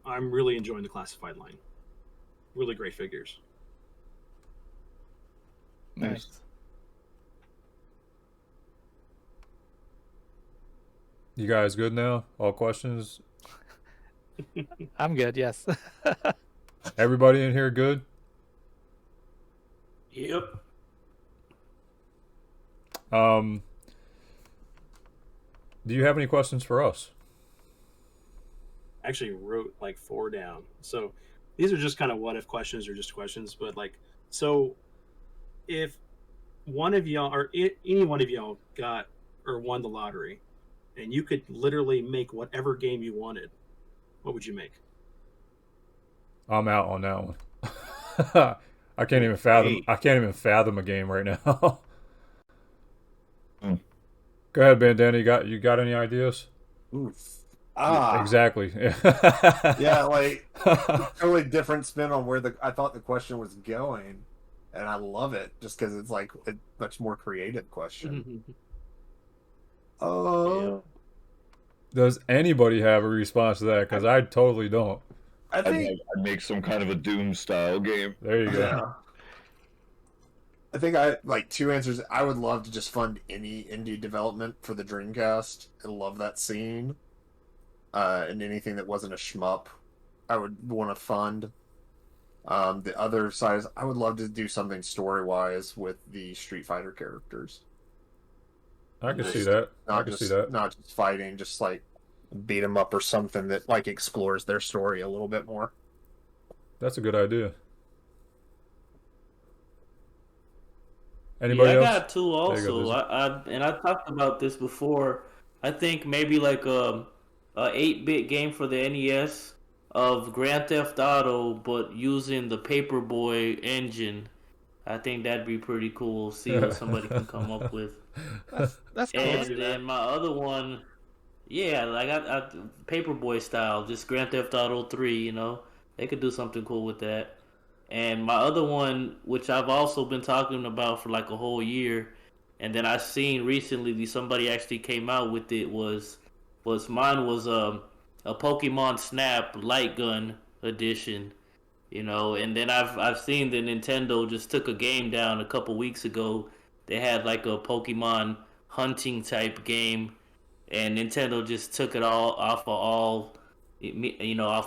I'm really enjoying the classified line. Really great figures. Nice. You guys good now? All questions? I'm good, yes. Everybody in here good? Yep. Do you have any questions for us? I actually wrote 4 down. So these are just kind of what if questions or just questions, but so if one of y'all or any one of y'all got or won the lottery and you could literally make whatever game you wanted, what would you make? I'm out on that one. I can't even fathom a game right now. Go ahead, Bandana. You got any ideas? Oof. Exactly. Yeah, totally different spin on where I thought the question was going, and I love it just because it's a much more creative question. Does anybody have a response to that? Because I totally don't. I think I'd make some kind of a Doom style game. There you go. Yeah. I think I 2 answers. I would love to just fund any indie development for the Dreamcast. I love that scene. And anything that wasn't a shmup. I would want to fund. The other side is I would love to do something story-wise with the Street Fighter characters. I can see that. I Not can just see that. not just fighting, just like beat 'em up or something that like explores their story a little bit more. That's a good idea. Anybody I else? got two There you go, also. Dizzy. I talked about this before. I think maybe like a 8-bit game for the NES of Grand Theft Auto, but using the Paperboy engine. I think that'd be pretty cool. See what somebody can come up with. That's cool. And then my other one, yeah, like I Paperboy style, just Grand Theft Auto 3. You know, they could do something cool with that. And my other one, which I've also been talking about for like a whole year, and then I seen recently somebody actually came out with it was mine was a Pokemon Snap Light Gun edition, you know. And then I've seen that Nintendo just took a game down a couple weeks ago. They had like a Pokemon hunting type game, and Nintendo just took it all off of off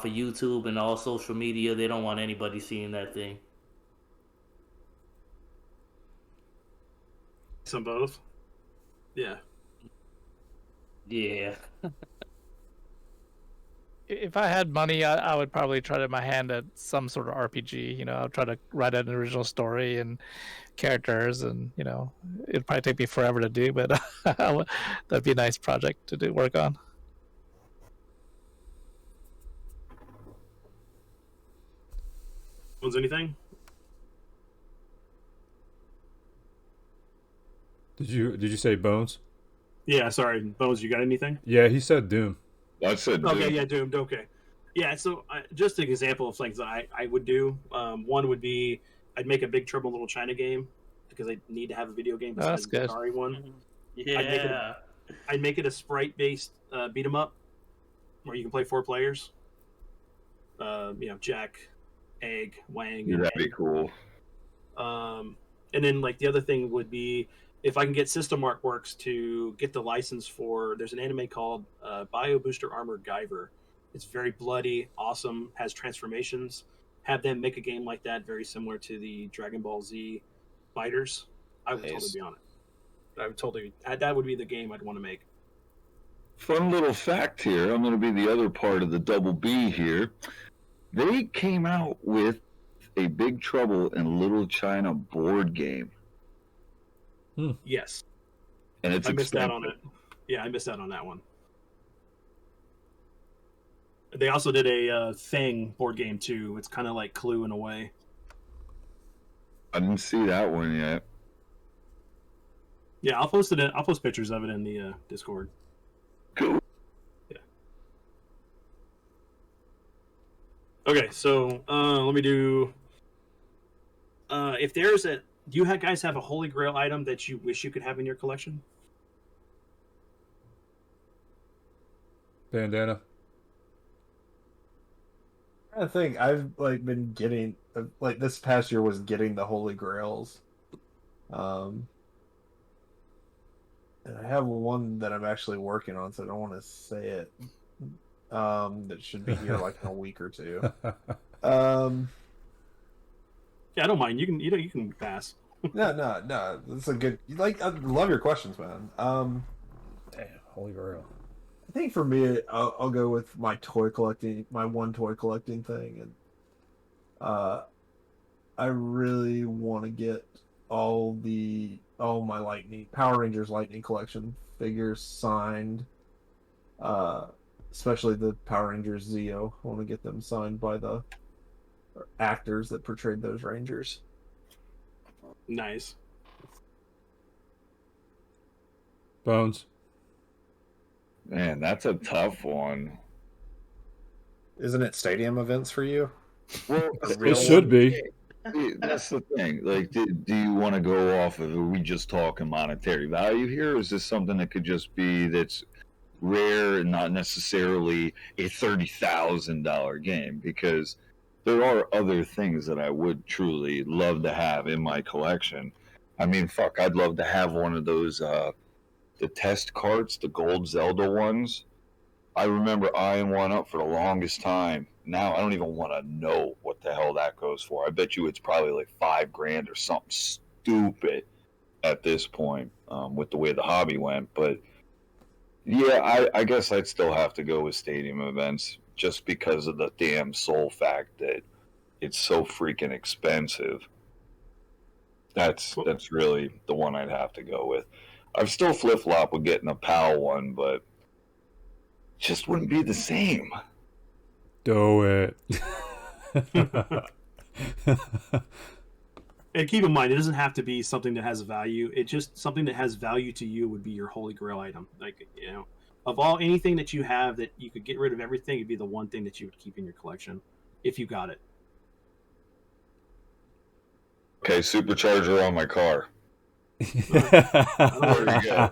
of YouTube and all social media. They don't want anybody seeing that thing. Some both. Yeah. Yeah. If I had money, I would probably try to my hand at some sort of RPG. You know, I'll try to write an original story and characters, and you know, it'd probably take me forever to do, but that'd be a nice project to work on. Was anything? Did you say Bones? Yeah, sorry, Bones. You got anything? Yeah, he said Doom. I said, Okay, dude, yeah, Doomed. Okay, yeah. So just an example of things that I would do. One would be I'd make a Big Trouble in Little China game because I need to have a video game besides that's good. the Atari one. Yeah. I'd make it a sprite-based beat 'em up where you can play 4 players. Jack, Egg, Wang. yeah, And that'd be cool. And then like the other thing would be if I can get System Artworks to get the license for. There's an anime called Bio Booster Armor Guyver. It's very bloody, awesome, has transformations. Have them make a game like that, very similar to the Dragon Ball Z fighters. I would totally be on it. I would totally. That would be the game I'd want to make. Fun little fact here. I'm going to be the other part of the double B here. They came out with a Big Trouble in Little China board game, Yes, and it's I missed out on expensive. it. Yeah, I missed out on that one. They also did a Thing board game too. It's kind of like Clue in a way. I didn't see that one yet. Yeah, I'll post it. I'll post pictures of it in the Discord. Cool. Yeah. Okay, so let me do. If there's a, do you guys have a Holy Grail item that you wish you could have in your collection? Bandana. I think I've like been getting like this past year was getting the Holy Grails, and I have one that I'm actually working on, so I don't want to say it. That should be here like in a week or two. Yeah, I don't mind. You can pass. No. That's a good. Like, I love your questions, man. Damn, Holy Grail. I think for me, I'll go with my one toy collecting thing, and I really want to get all my Power Rangers Lightning collection figures signed, especially the Power Rangers Zeo. I want to get them signed by the actors that portrayed those Rangers. Nice. Bones. Man, that's a tough one. Isn't it stadium events for you? Well, It should be. That's the thing. Like, do you want to go off of? Are we just talking monetary value here, or is this something that could just be that's rare and not necessarily a $30,000 game? Because there are other things that I would truly love to have in my collection. I mean, fuck, I'd love to have one of those the test carts, the gold Zelda ones. I remember eyeing one up for the longest time. Now I don't even want to know what the hell that goes for. I bet you it's probably like $5,000 or something stupid at this point, with the way the hobby went. But yeah, I guess I'd still have to go with stadium events just because of the damn sole fact that it's so freaking expensive. That's really the one I'd have to go with. I've still flip flop with getting a PAL one, but it just wouldn't be the same. Do it. And keep in mind, it doesn't have to be something that has value. It just something that has value to you would be your holy grail item. Like, you know, of all anything that you have that you could get rid of everything, it'd be the one thing that you would keep in your collection if you got it. Okay, supercharger on my car. There we go.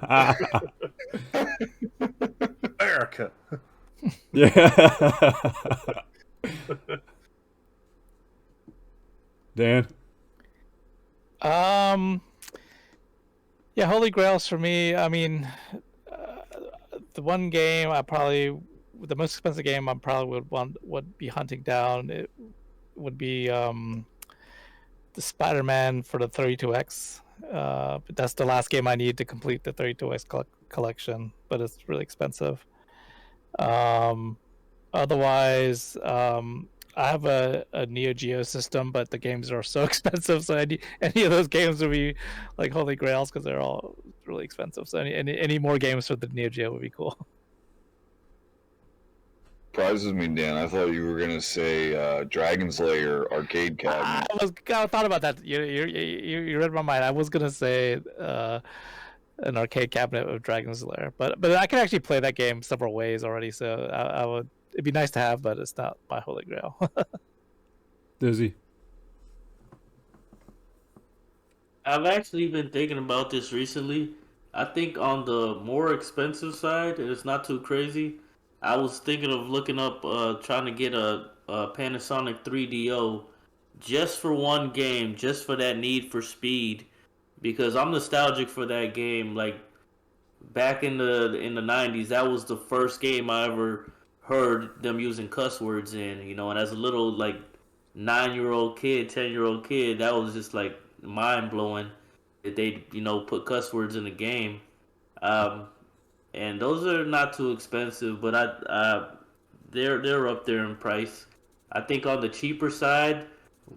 America. Yeah. Dan? Yeah, Holy Grails for me. I mean, the one game the most expensive game I probably would be hunting down. It would be the Spider-Man for the 32X. But that's the last game I need to complete the 32X collection, but it's really expensive. Otherwise, I have a Neo Geo system, but the games are so expensive. So any of those games would be like holy grails because they're all really expensive. So any more games for the Neo Geo would be cool. Surprises me, Dan. I thought you were gonna say Dragon's Lair arcade cabinet. I thought about that. You read my mind. I was gonna say an arcade cabinet of Dragon's Lair, but I can actually play that game several ways already. So I would. It'd be nice to have, but it's not my holy grail. Dizzy? I've actually been thinking about this recently. I think on the more expensive side, and it's not too crazy, I was thinking of looking up, trying to get a Panasonic 3DO just for one game, just for that Need for Speed, because I'm nostalgic for that game. Like back in the 90s, that was the first game I ever heard them using cuss words in, you know, and as a little like 9-year-old kid, 10-year-old kid, that was just like mind blowing that they, you know, put cuss words in the game. And those are not too expensive, but they're up there in price. I think on the cheaper side,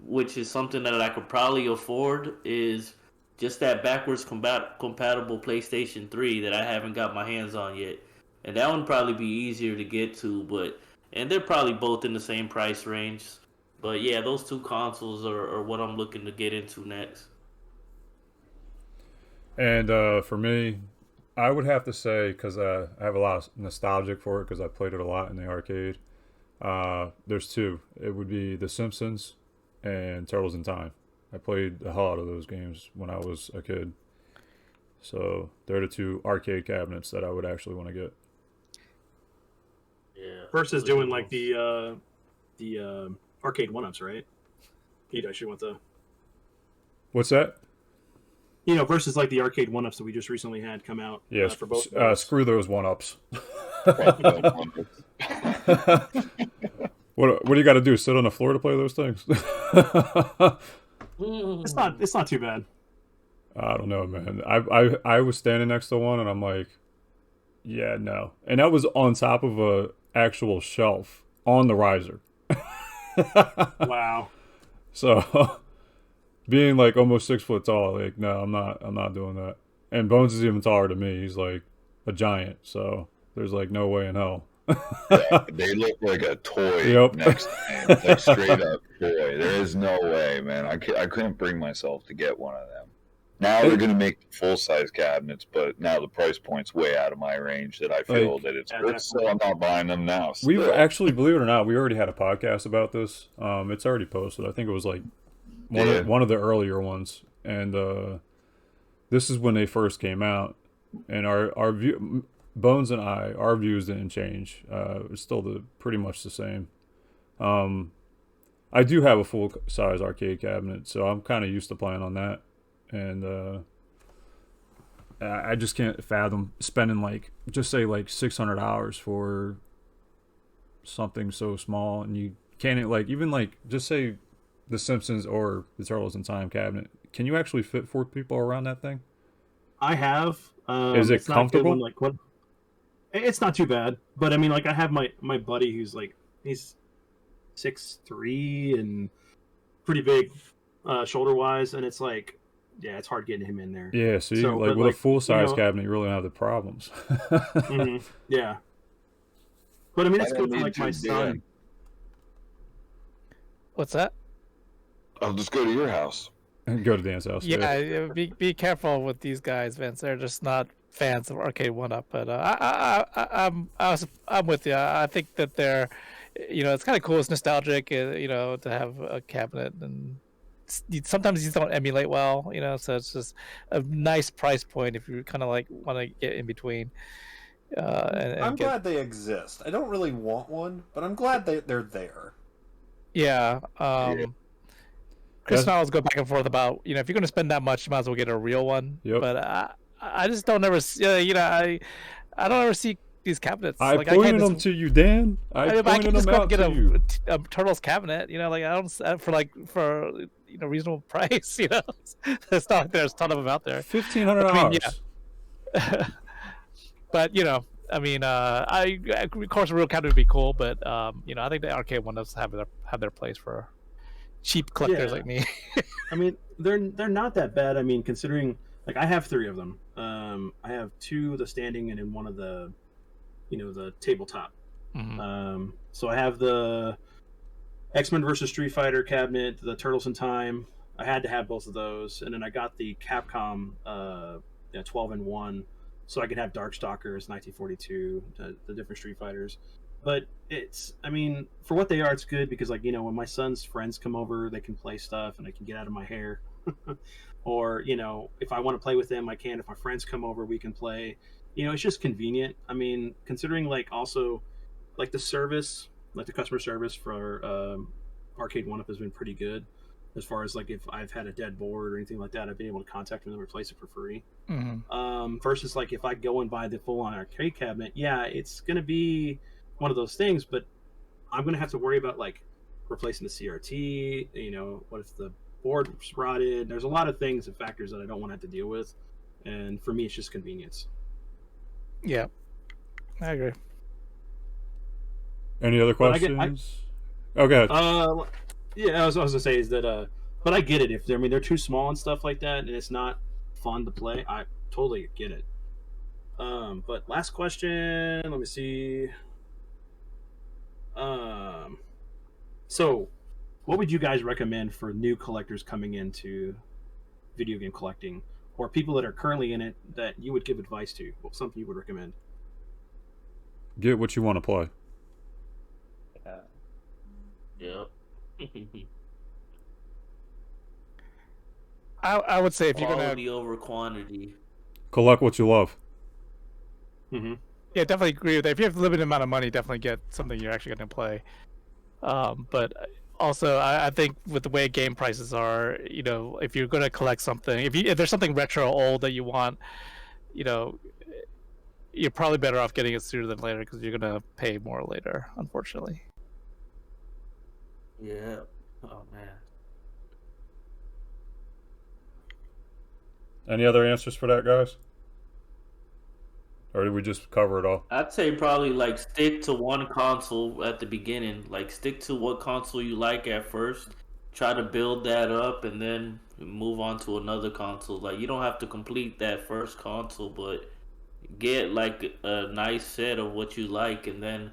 which is something that I could probably afford, is just that backwards compatible PlayStation 3 that I haven't got my hands on yet. And that would probably be easier to get to, and they're probably both in the same price range. But yeah, those two consoles are what I'm looking to get into next. And for me, I would have to say, because I have a lot of nostalgic for it because I played it a lot in the arcade. There's two. It would be The Simpsons and Turtles in Time. I played the hell out of those games when I was a kid. So they're the two arcade cabinets that I would actually want to get. Yeah. Versus doing like the arcade one-ups, right? You'd actually want the... What's that? You know, versus like the arcade one-ups that we just recently had come out. Yes, for both. screw those one-ups. What do you got to do? Sit on the floor to play those things? It's not too bad. I don't know, man. I was standing next to one and I'm like, yeah, no. And that was on top of a actual shelf on the riser. Wow. So being like almost 6 foot tall, like, no, I'm not doing that. And Bones is even taller than me. He's like a giant. So there's like no way in hell. Yeah, they look like a toy next to him. Like straight up toy. There is no way, man. I couldn't bring myself to get one of them. Now they're going to make full-size cabinets, but now the price point's way out of my range that I feel that it's worth, so I'm not buying them now. Still. We've actually, believe it or not, we already had a podcast about this. It's already posted. I think it was like one of the earlier ones. And this is when they first came out. And our view, Bones and our views didn't change. It's still pretty much the same. I do have a full-size arcade cabinet, so I'm kind of used to playing on that. And I just can't fathom spending like, just say like $600 for something so small, and you can't like even like just say the Simpsons or the Turtles in Time cabinet. Can you actually fit 4 people around that thing? I have. Is it it's not a good comfortable? one, like what? It's not too bad, but I mean, like I have my buddy who's like he's 6'3" and pretty big shoulder wise, and it's like yeah, it's hard getting him in there. Yeah, see, So, like but, with a full size you know, cabinet, you really don't have the problems. yeah. But I mean, it's I good for need like to, my Dan. son. What's that? I'll just go to your house. Go to Dan's house. Yeah, be careful with these guys, Vince. They're just not fans of Arcade 1-Up. But I'm with you. I think that they're, it's kind of cool. It's nostalgic, to have a cabinet, and sometimes these don't emulate well, So it's just a nice price point if you kind of like want to get in between. I'm glad they exist. I don't really want one, but I'm glad they're there. Yeah. Chris and I always go back and forth about, if you're going to spend that much, you might as well get a real one. Yep. But I just don't ever see, I don't ever see these cabinets. I like, pointed them to you, Dan. I pointed them out to you. A Turtles cabinet, like I don't for reasonable price, It's not like there's a ton of them out there. $1,500. Yeah. But of course a real cabinet would be cool, but I think the arcade one does have their place for cheap collectors like me. I mean, they're not that bad. I mean, considering like I have 3 of them. I have 2 of the standing and in one of the, the tabletop. Mm-hmm. So I have the X-Men versus Street Fighter cabinet, the Turtles in Time. I had to have both of those, and then I got the Capcom 12-in-1, so I could have Darkstalkers, 1942, the different Street Fighters. But it's, I mean, for what they are, it's good because, like, when my son's friends come over, they can play stuff and I can get out of my hair. Or, if I want to play with them, I can. If my friends come over, we can play. It's just convenient. I mean, considering, like, also, like, the service, like, the customer service for Arcade 1-Up has been pretty good. As far as, like, if I've had a dead board or anything like that, I've been able to contact them and replace it for free. Mm-hmm. Versus, like, if I go and buy the full-on arcade cabinet, yeah, it's going to be one of those things, but I'm going to have to worry about, like, replacing the CRT, what if the board was rotted? There's a lot of things and factors that I don't want to have to deal with. And for me, it's just convenience. Yeah, I agree. Any other questions? Okay. Yeah, I was going to say is that, but I get it. If they're too small and stuff like that, and it's not fun to play, I totally get it. But last question, let me see. So what would you guys recommend for new collectors coming into video game collecting, or people that are currently in it that you would give advice to? What something you would recommend? Get what you want to play. Yep. I would say if you're Quality gonna over quantity. Collect what you love. Mm-hmm. Yeah, definitely agree with that. If you have a limited amount of money, definitely get something you're actually going to play. But also, I think with the way game prices are, if you're going to collect something, if there's something retro old that you want, you're probably better off getting it sooner than later because you're going to pay more later, unfortunately. Yeah. Oh man. Any other answers for that, guys? Or did we just cover it all? I'd say probably like stick to one console at the beginning. Like stick to what console you like at first. Try to build that up and then move on to another console. Like you don't have to complete that first console, but get like a nice set of what you like, and then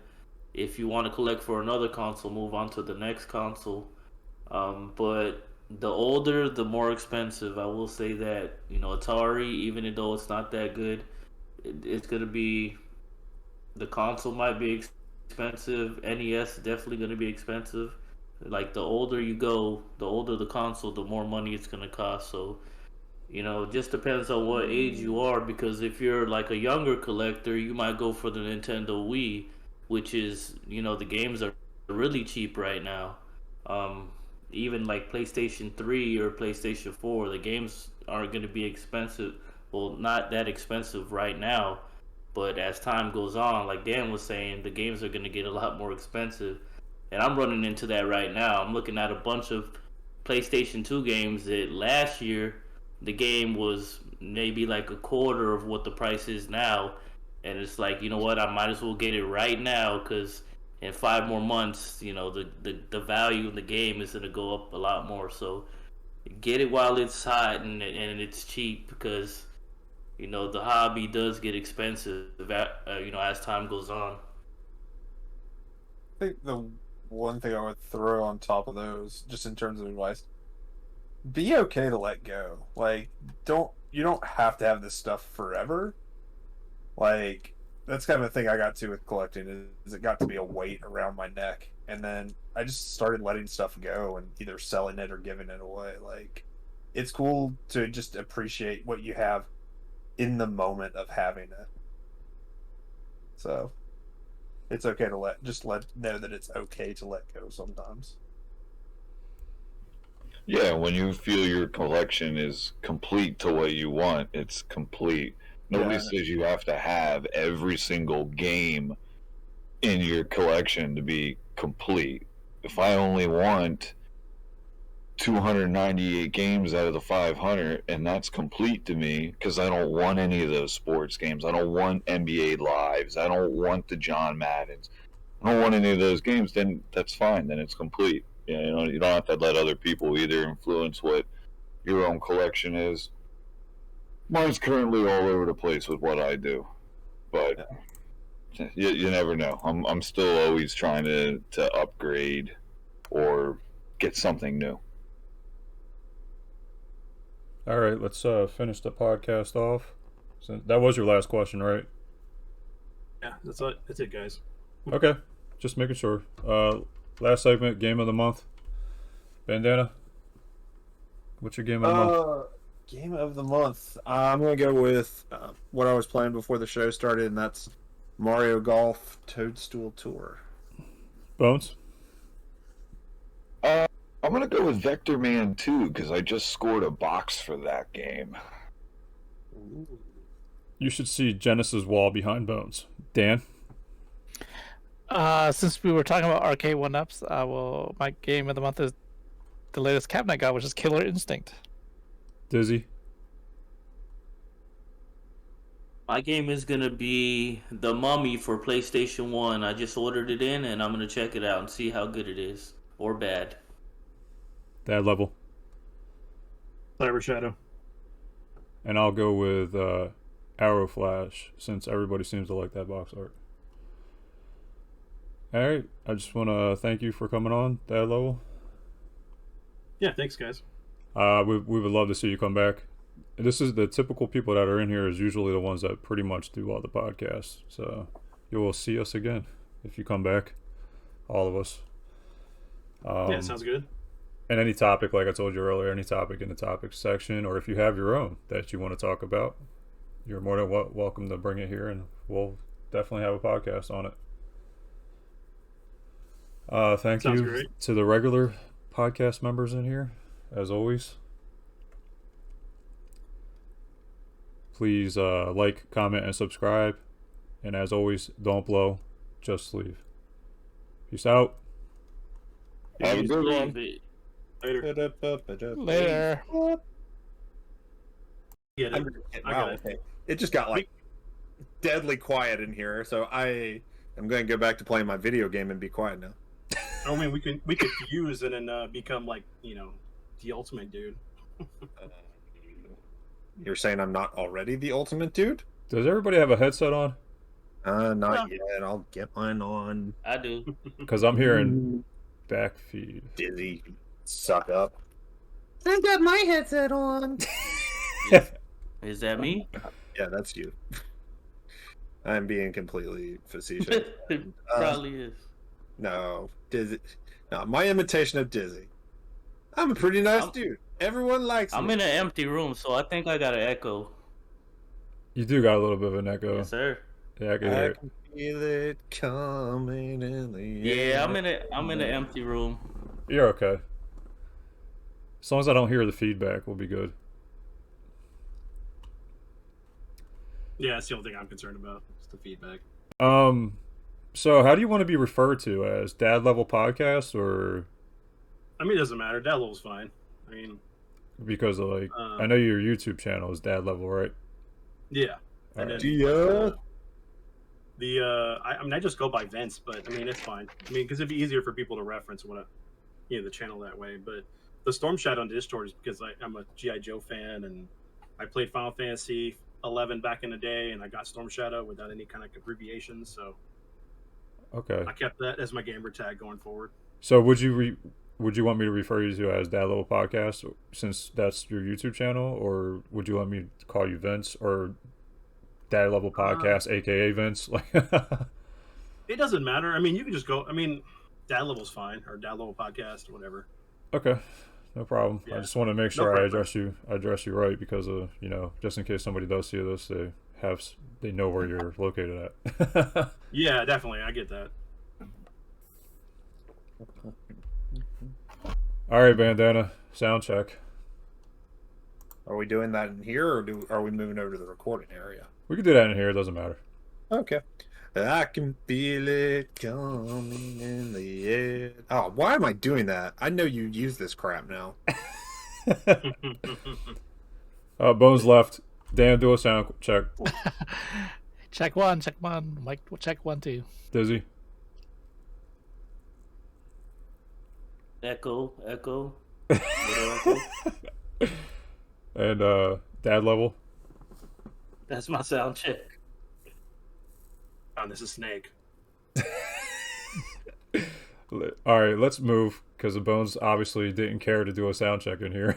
if you want to collect for another console, move on to the next console. But the older, the more expensive. I will say that, Atari, even though it's not that good, it's going to be, the console might be expensive. NES definitely going to be expensive. Like the older you go, the older the console, the more money it's going to cost. So, it just depends on what age you are, because if you're like a younger collector, you might go for the Nintendo Wii, which is, the games are really cheap right now. Even like PlayStation 3 or PlayStation 4, the games aren't going to be expensive. Well, not that expensive right now. But as time goes on, like Dan was saying, the games are going to get a lot more expensive. And I'm running into that right now. I'm looking at a bunch of PlayStation 2 games that last year the game was maybe like a quarter of what the price is now. And it's like, you know what, I might as well get it right now because in 5 more months, the value of the game is going to go up a lot more. So get it while it's hot and it's cheap because the hobby does get expensive as time goes on. I think the one thing I would throw on top of those, just in terms of advice, be okay to let go. Like, you don't have to have this stuff forever. Like, that's kind of a thing I got to with collecting is it got to be a weight around my neck, and then I just started letting stuff go and either selling it or giving it away. Like, it's cool to just appreciate what you have in the moment of having it. So it's okay to know that it's okay to let go sometimes. Yeah, when you feel your collection is complete to what you want, it's complete. Nobody says you have to have every single game in your collection to be complete. If I only want 298 games out of the 500, and that's complete to me because I don't want any of those sports games. I don't want NBA Lives. I don't want the John Maddens. I don't want any of those games. Then that's fine. Then it's complete. You don't have to let other people either influence what your own collection is. Mine's currently all over the place with what I do, but you never know. I'm still always trying to upgrade or get something new. All right, let's finish the podcast off. So that was your last question, right? Yeah, that's it, guys. Okay, just making sure. Last segment, game of the month. Bandana, what's your game of the month? Game of the month. I'm gonna go with what I was playing before the show started, and that's Mario Golf Toadstool Tour. Bones? I'm gonna go with Vector Man 2 because I just scored a box for that game. Ooh. You should see Genesis wall behind Bones. Dan? Since we were talking about arcade one-ups, my game of the month is the latest cabinet I got, which is Killer Instinct. Dizzy? My game is going to be The Mummy for PlayStation 1. I just ordered it in, and I'm going to check it out and see how good it is. Or bad. Dad level. Cyber Shadow. And I'll go with Arrow Flash, since everybody seems to like that box art. Alright, I just want to thank you for coming on, Dad level. Yeah, thanks, guys. We would love to see you come back. This is the typical people that are in here is usually the ones that pretty much do all the podcasts. So you will see us again if you come back, all of us. Yeah, sounds good. And any topic, like I told you earlier, any topic in the topics section, or if you have your own that you want to talk about, you're more than welcome to bring it here, and we'll definitely have a podcast on it. Thank Sounds you great. to the regular podcast members in here, as always. Please like, comment, and subscribe. And as always, don't blow, just leave. Peace out. Have a good one. Later. Later. Get it. I got it. Okay. It just got like deadly quiet in here, so I am going to go back to playing my video game and be quiet now. I mean, we could fuse and then become like the ultimate dude. You're saying I'm not already the ultimate dude? Does everybody have a headset on? Not yet. I'll get mine on. I do. Because I'm hearing back feed. Dizzy, suck up. I got my headset on. Is that me? Yeah, that's you. I'm being completely facetious. It probably is. No, Dizzy. No, my imitation of Dizzy. I'm a pretty nice dude. Everyone likes me. I'm in an empty room, so I think I got an echo. You do got a little bit of an echo. Yes, sir. Yeah, I can hear I it. can feel it coming in the air. Yeah, I'm in an empty room. You're okay. As long as I don't hear the feedback, we'll be good. Yeah, that's the only thing I'm concerned about. It's the feedback. So how do you want to be referred to, as Dad Level Podcast, or I mean, it doesn't matter. That level's fine. I mean, because of like I know your YouTube channel is Dad Level, right? yeah. All And right. then, I mean, I just go by Vince, but I mean, it's fine. I mean, because it'd be easier for people to reference the channel that way. But the Storm Shadow on Discord is because I'm a GI Joe fan, and I played Final Fantasy 11 back in the day, and I got Storm Shadow without any kind of abbreviations, so Okay. I kept that as my gamer tag going forward. So would you want me to refer you to as Dad Level Podcast since that's your YouTube channel, or would you want me to call you Vince or Dad Level Podcast, aka Vince? Like, It doesn't matter. I mean, you can just go. I mean, Dad Level's fine, or Dad Level Podcast, or whatever. okay, no problem. Yeah. I just want to make sure I problem. address you right because of just in case somebody does see this, they know where you're located at. Yeah, definitely. I get that. All right, Bandana, sound check. Are we doing that in here, or are we moving over to the recording area? We can do that in here. It doesn't matter. Okay. I can feel it coming in the air. Oh, why am I doing that? I know you use this crap now. Bones left. Dan, do a sound check. Check one. Mike, check 1, 2. Dizzy. Echo. Little echo. And Dad Level. That's my sound check. Found this is Snake. All right, let's move because the Bones obviously didn't care to do a sound check in here.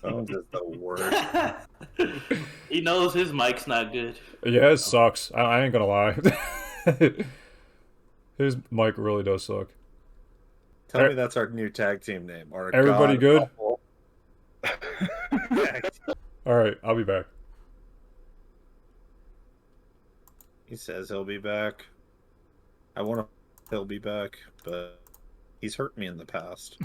Oh, that's the worst. He knows his mic's not good. Yeah, it sucks. I ain't gonna lie. His mic really does suck. Tell me that's our new tag team name. Our Everybody good? awful- All right, I'll be back. He says he'll be back. I want to. He'll be back, but he's hurt me in the past.